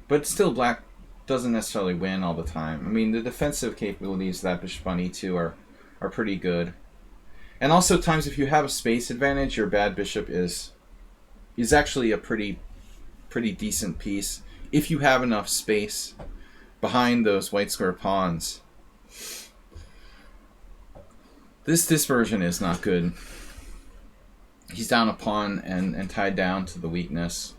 But still, Black doesn't necessarily win all the time. I mean, the defensive capabilities of that Bishop on E2 are pretty good. And also, times if you have a space advantage, your Bad Bishop is actually a pretty decent piece if you have enough space behind those white square pawns. This version is not good. He's down a pawn and tied down to the weakness.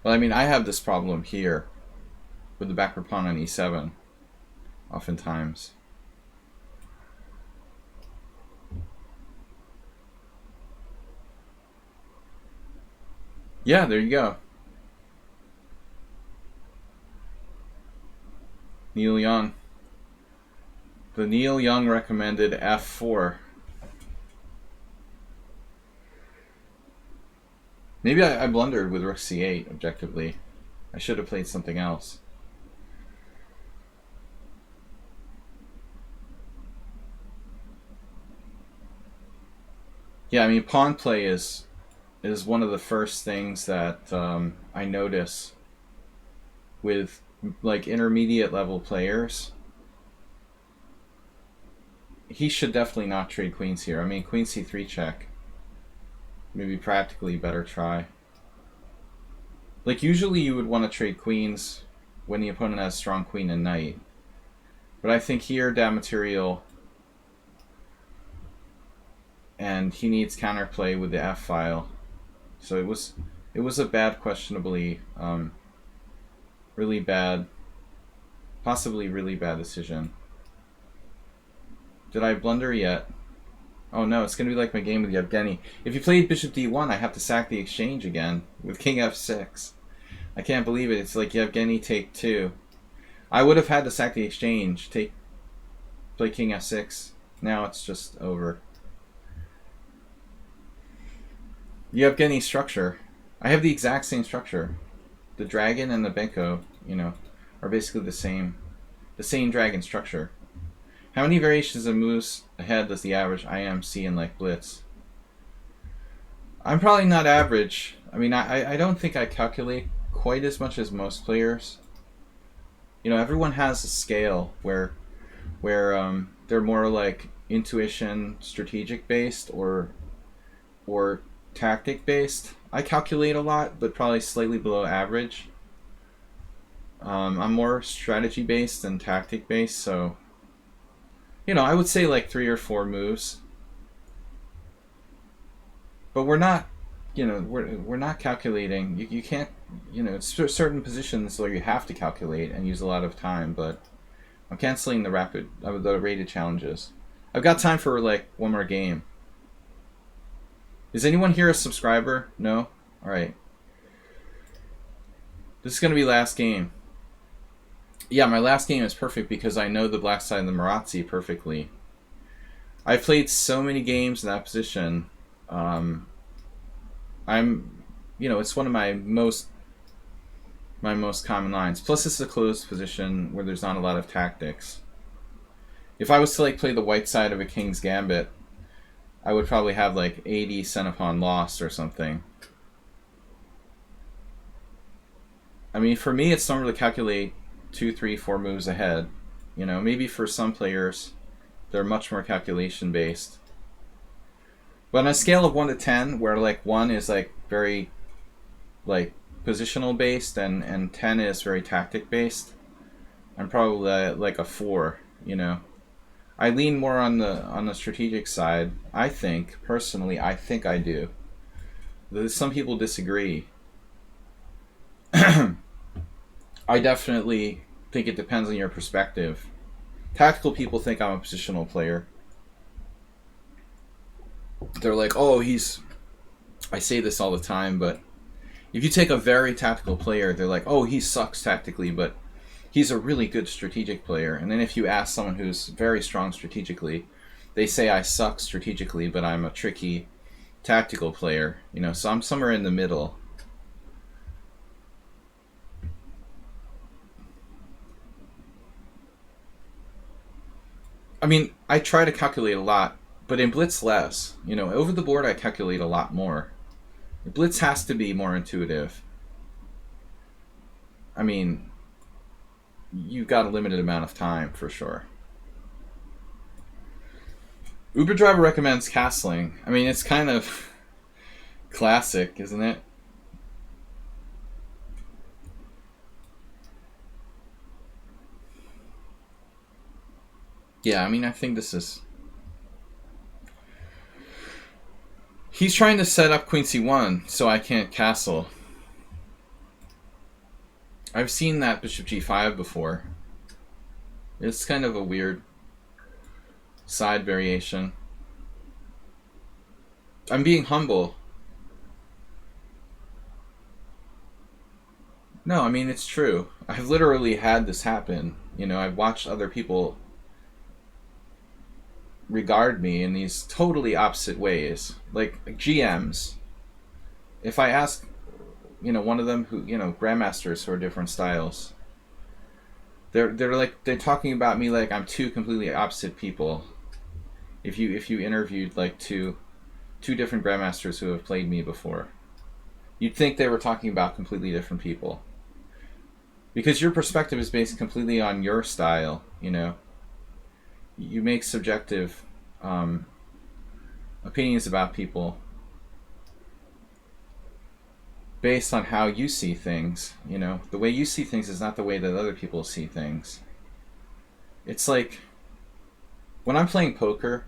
Well, I mean, I have this problem here with the backward pawn on E7, oftentimes. Yeah, there you go. Neil Young. The Neil Young recommended f4. Maybe I blundered with rook c8, objectively. I should have played something else. Yeah, I mean, pawn play is one of the first things that I notice with like intermediate level players. He should definitely not trade queens here. I mean, queen c3 check. Maybe practically better try. Like, usually you would want to trade queens when the opponent has strong queen and knight. But I think here, down material, and he needs counterplay with the f-file. So it was a bad, questionably, really bad, possibly really bad decision. Did I blunder yet? Oh no, it's going to be like my game with Yevgeny. If you played bishop d1, I have to sack the exchange again with king f6. I can't believe it. It's like Yevgeny take 2. I would have had to sack the exchange, play king f6. Now it's just over. Yevgeny structure. I have the exact same structure. The dragon and the Benko, you know, are basically the same dragon structure. How many variations of moves ahead does the average IM see in like Blitz? I'm probably not average. I mean, I don't think I calculate quite as much as most players. You know, everyone has a scale where they're more like intuition, strategic based, or tactic based. I calculate a lot, but probably slightly below average. I'm more strategy based than tactic based, so you know, I would say like 3 or 4 moves. But we're not, you know, we're not calculating. You can't, you know, it's certain positions where you have to calculate and use a lot of time. But I'm canceling the rated challenges. I've got time for like one more game. Is anyone here a subscriber? No? All right. This is going to be last game. Yeah, my last game is perfect because I know the black side of the Marazzi perfectly. I've played so many games in that position. I'm, you know, it's one of my most common lines. Plus, it's a closed position where there's not a lot of tactics. If I was to like play the white side of a King's Gambit, I would probably have like 80 cent pawn lost or something. I mean, for me, it's normal to calculate 2, 3, 4 moves ahead. You know, maybe for some players, they're much more calculation based. But on a scale of 1 to 10, where like 1 is like very like positional based and 10 is very tactic based, I'm probably like a 4. You know, I lean more on the strategic side. I think personally, I think I do. Some people disagree. I definitely think it depends on your perspective. Tactical people think I'm a positional player. They're like, oh, I say this all the time, but if you take a very tactical player, they're like, oh, he sucks tactically, but he's a really good strategic player. And then if you ask someone who's very strong strategically, they say I suck strategically, but I'm a tricky tactical player. You know, so I'm somewhere in the middle. I mean, I try to calculate a lot, but in Blitz less. You know, over the board I calculate a lot more. Blitz has to be more intuitive. I mean, you've got a limited amount of time for sure. Uber driver recommends castling. I mean, it's kind of classic, isn't it? Yeah, I mean, I think this is... He's trying to set up queen c1 so I can't castle. I've seen that bishop g5 before. It's kind of a weird side variation. I'm being humble. No, I mean, it's true. I've literally had this happen. You know, I've watched other people regard me in these totally opposite ways. Like GMs. If I ask, you know, one of them who, you know, grandmasters who are different styles, they're talking about me like I'm two completely opposite people. If you interviewed like two different grandmasters who have played me before, you'd think they were talking about completely different people. Because your perspective is based completely on your style, you know. You make subjective um, opinions about people based on how you see things, you know. The way you see things is not the way that other people see things. It's like when I'm playing poker,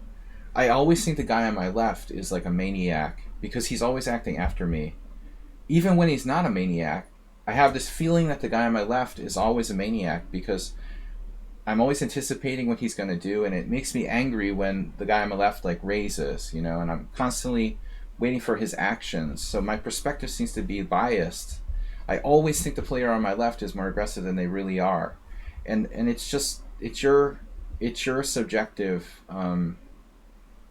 I always think the guy on my left is like a maniac because he's always acting after me. Even when he's not a maniac, I have this feeling that the guy on my left is always a maniac because I'm always anticipating what he's going to do, and it makes me angry when the guy on my left like raises, you know, and I'm constantly waiting for his actions. So my perspective seems to be biased. I always think the player on my left is more aggressive than they really are, and it's just it's your subjective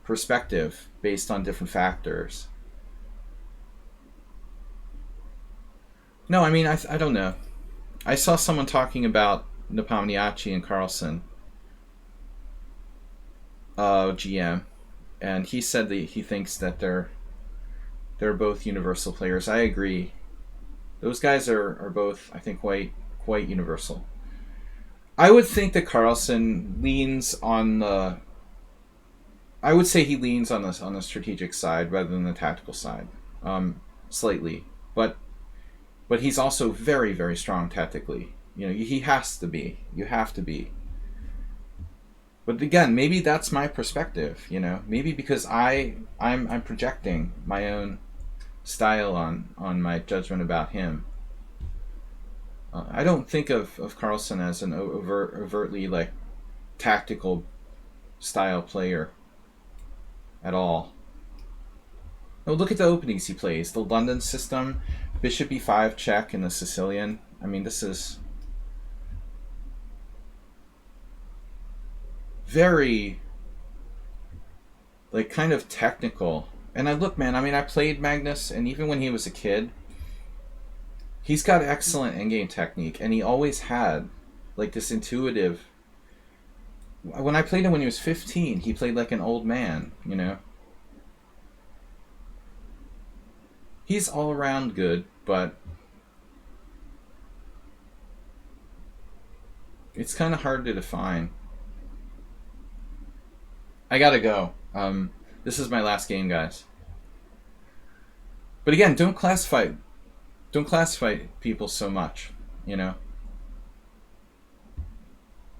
perspective based on different factors. No, I mean I don't know. I saw someone talking about Nepomniachtchi and Carlsen, GM, and he said that he thinks that they're both universal players. I agree. Those guys are both, I think, quite universal. I would think that Carlsen leans on the. I would say he leans on the strategic side rather than the tactical side, slightly. But he's also very very strong tactically. You know, he has to be. You have to be. But again, maybe that's my perspective. You know, maybe because I'm projecting my own style on my judgment about him. I don't think of Carlsen as an overtly like tactical style player at all. Oh, look at the openings he plays. The London system, Bishop e5 check, and the Sicilian. I mean, this is very like kind of technical. And I look, man. I mean, I played Magnus, and even when he was a kid, he's got excellent endgame technique, and he always had like this intuitive. When I played him when he was 15, he played like an old man. You know, he's all around good, but it's kind of hard to define. I gotta go. This is my last game, guys. But again, don't classify people so much. You know,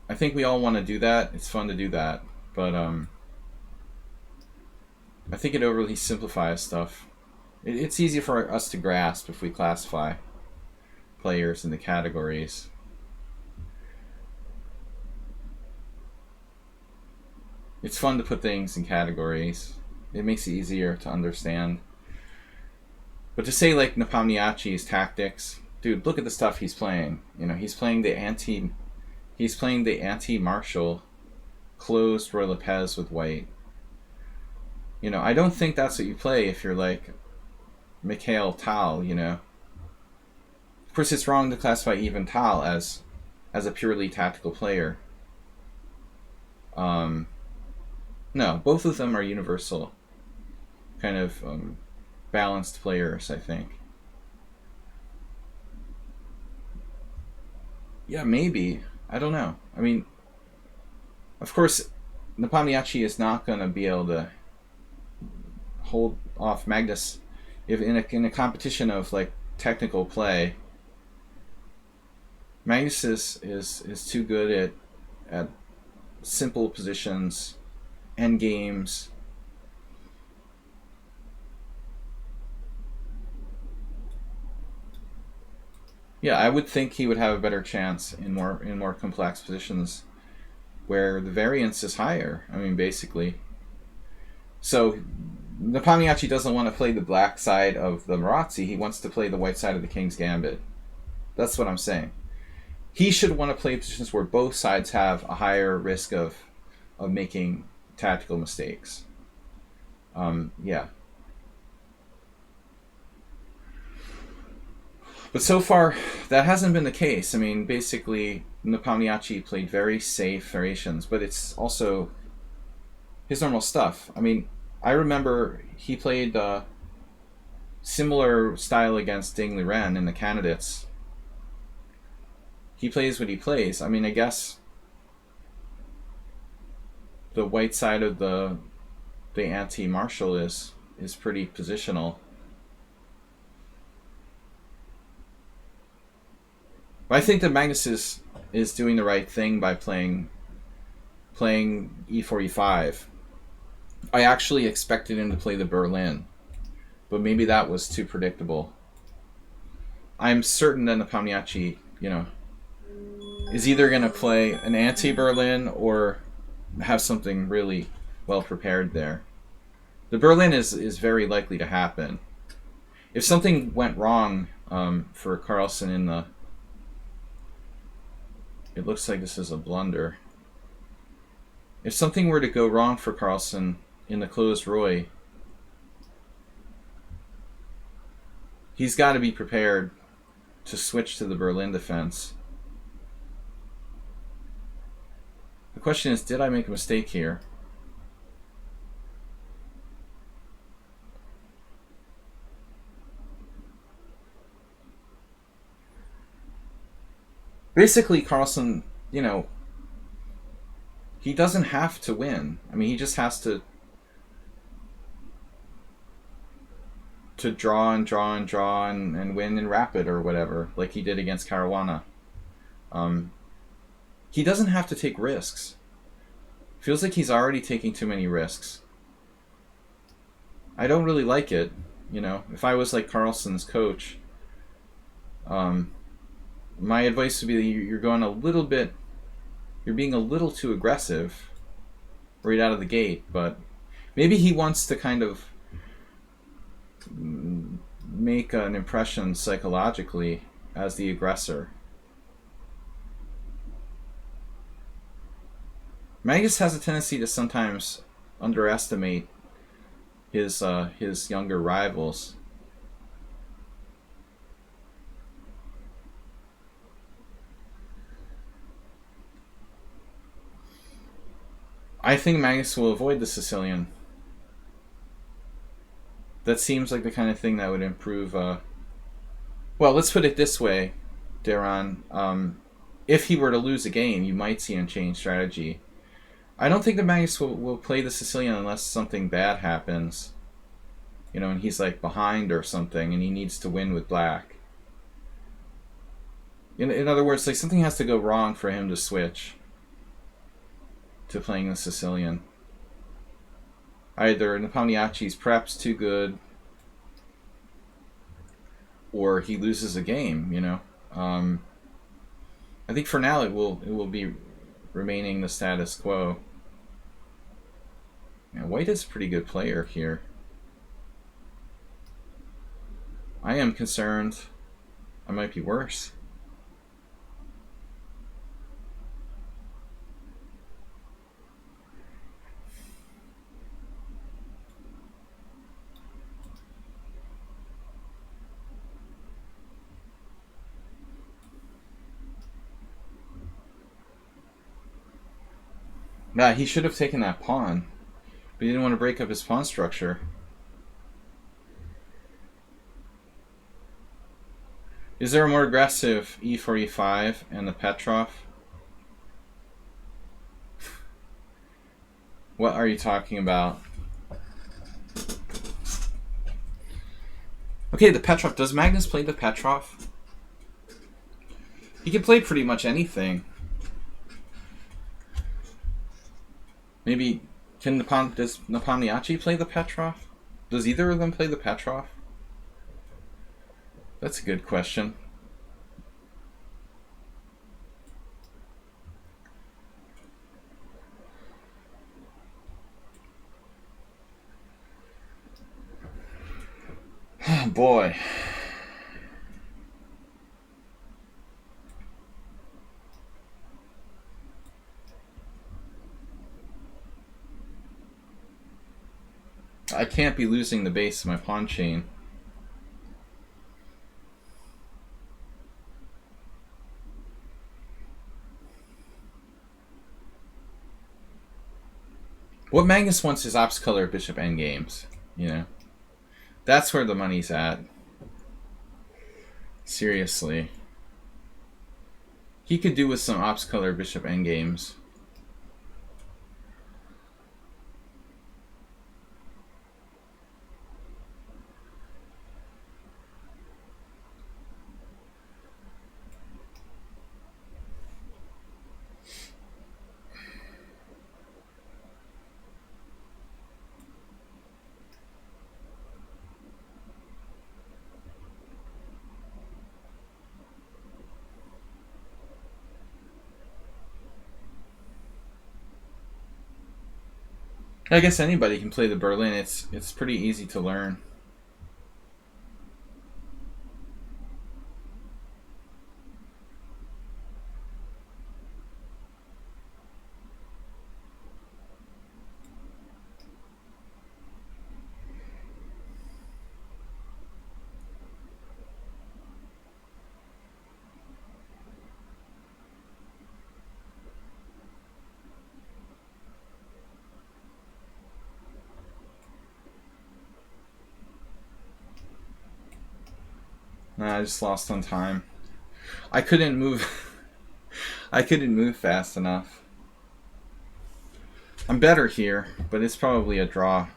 I think we all want to do that. It's fun to do that, but I think it overly simplifies stuff. It's easy for us to grasp if we classify players into categories. It's fun to put things in categories. It makes it easier to understand. But to say like Nepomniachtchi's tactics, dude, look at the stuff he's playing. You know, he's playing the anti-martial closed Roy Lopez with white. You know, I don't think that's what you play if you're like Mikhail Tal, you know. Of course, it's wrong to classify even Tal as a purely tactical player. No, both of them are universal, kind of balanced players, I think. Yeah, maybe. I don't know. I mean, of course, Nepomniachtchi is not going to be able to hold off Magnus if in a competition of like technical play. Magnus is too good at simple positions, end games. Yeah, I would think he would have a better chance in more complex positions where the variance is higher. I mean, basically. So Nepomniachtchi doesn't want to play the black side of the Marazzi. He wants to play the white side of the King's Gambit. That's what I'm saying. He should want to play positions where both sides have a higher risk of making tactical mistakes. Yeah. But so far, that hasn't been the case. I mean, basically, Nepomniachtchi played very safe variations, but it's also his normal stuff. I mean, I remember he played similar style against Ding Liren in the candidates. He plays what he plays. I mean, I guess the white side of the anti-martial is pretty positional. But I think that Magnus is doing the right thing by playing e4, e5. I actually expected him to play the Berlin, but maybe that was too predictable. I'm certain that Nepomniachtchi, is either going to play an anti-Berlin or have something really well prepared there. The Berlin is very likely to happen. If something went wrong for Carlsen in the... It looks like this is a blunder. If something were to go wrong for Carlsen in the closed Roy, he's got to be prepared to switch to the Berlin defense. The question is, did I make a mistake here? Basically, Carlsen, he doesn't have to win. I mean, he just has to draw and draw and draw and win in rapid or whatever, like he did against Caruana. He doesn't have to take risks. Feels like he's already taking too many risks. I don't really like it. If I was like Carlsen's coach, my advice would be that you're being a little too aggressive right out of the gate, but maybe he wants to kind of make an impression psychologically as the aggressor. Magnus has a tendency to sometimes underestimate his younger rivals. I think Magnus will avoid the Sicilian. That seems like the kind of thing that would improve... well, let's put it this way, Daron. If he were to lose a game, you might see him change strategy. I don't think that Magnus will play the Sicilian unless something bad happens. And he's like behind or something, and he needs to win with black. In other words, like something has to go wrong for him to switch to playing the Sicilian. Either Nepomniachtchi's prep's too good, or he loses a game. I think for now it will be remaining the status quo. Now, White is a pretty good player here. I am concerned I might be worse. Nah, he should have taken that pawn, but he didn't want to break up his pawn structure. Is there a more aggressive e4, e5 and the Petrov? What are you talking about? Okay, the Petrov. Does Magnus play the Petrov? He can play pretty much anything. Maybe does Nepomniachtchi play the Petrov? Does either of them play the Petrov? That's a good question. Oh boy. I can't be losing the base of my pawn chain. What Magnus wants is ops color bishop endgames, you know? That's where the money's at. Seriously. He could do with some ops color bishop endgames. I guess anybody can play the Berlin. It's pretty easy to learn. Nah, I just lost on time. I couldn't move. I couldn't move fast enough. I'm better here, but it's probably a draw.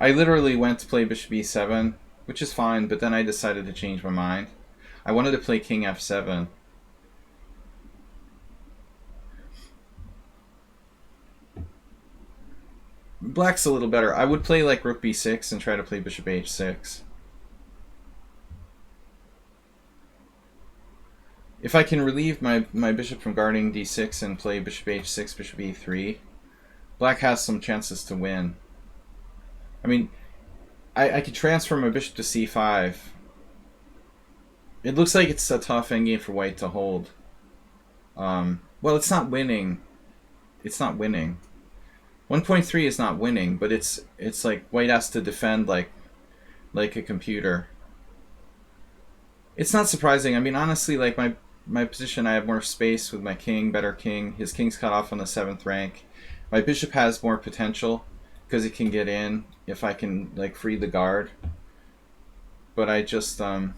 I literally went to play bishop e7, which is fine, but then I decided to change my mind. I wanted to play king f7. Black's a little better. I would play like rook b6 and try to play bishop h6. If I can relieve my bishop from guarding d6 and play bishop h6, bishop e3, black has some chances to win. I mean, I could transfer my bishop to c5. It looks like it's a tough endgame for white to hold. Well, it's not winning. It's not winning. 1.3 is not winning, but it's like white has to defend like a computer. It's not surprising. I mean, honestly, like my position, I have more space with my king, better king. His king's cut off on the 7th rank. My bishop has more potential because it can get in if I can like free the guard. But I just like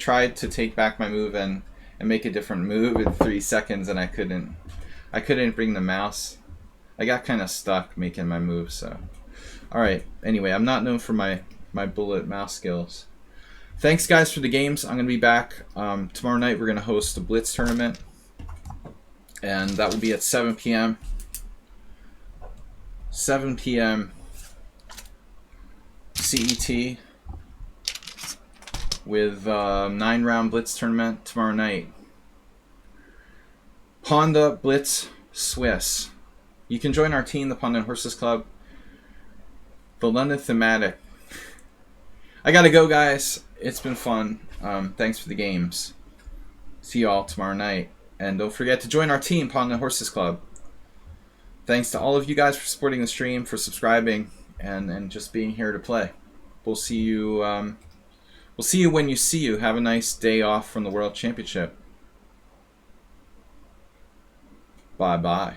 tried to take back my move and make a different move in 3 seconds, and I couldn't bring the mouse. I got kind of stuck making my move. So, all right. Anyway, I'm not known for my bullet mouse skills. Thanks, guys, for the games. I'm going to be back tomorrow night. We're going to host a Blitz tournament, and that will be at 7 p.m. 7 p.m. CET with 9-round Blitz tournament tomorrow night. Panda Blitz Swiss. You can join our team, the Panda and Horses Club. The London thematic. I gotta go, guys. It's been fun. Thanks for the games. See you all tomorrow night. And don't forget to join our team, Panda and Horses Club. Thanks to all of you guys for supporting the stream, for subscribing, and just being here to play. We'll see you. We'll see you when you see you. Have a nice day off from the World Championship. Bye-bye.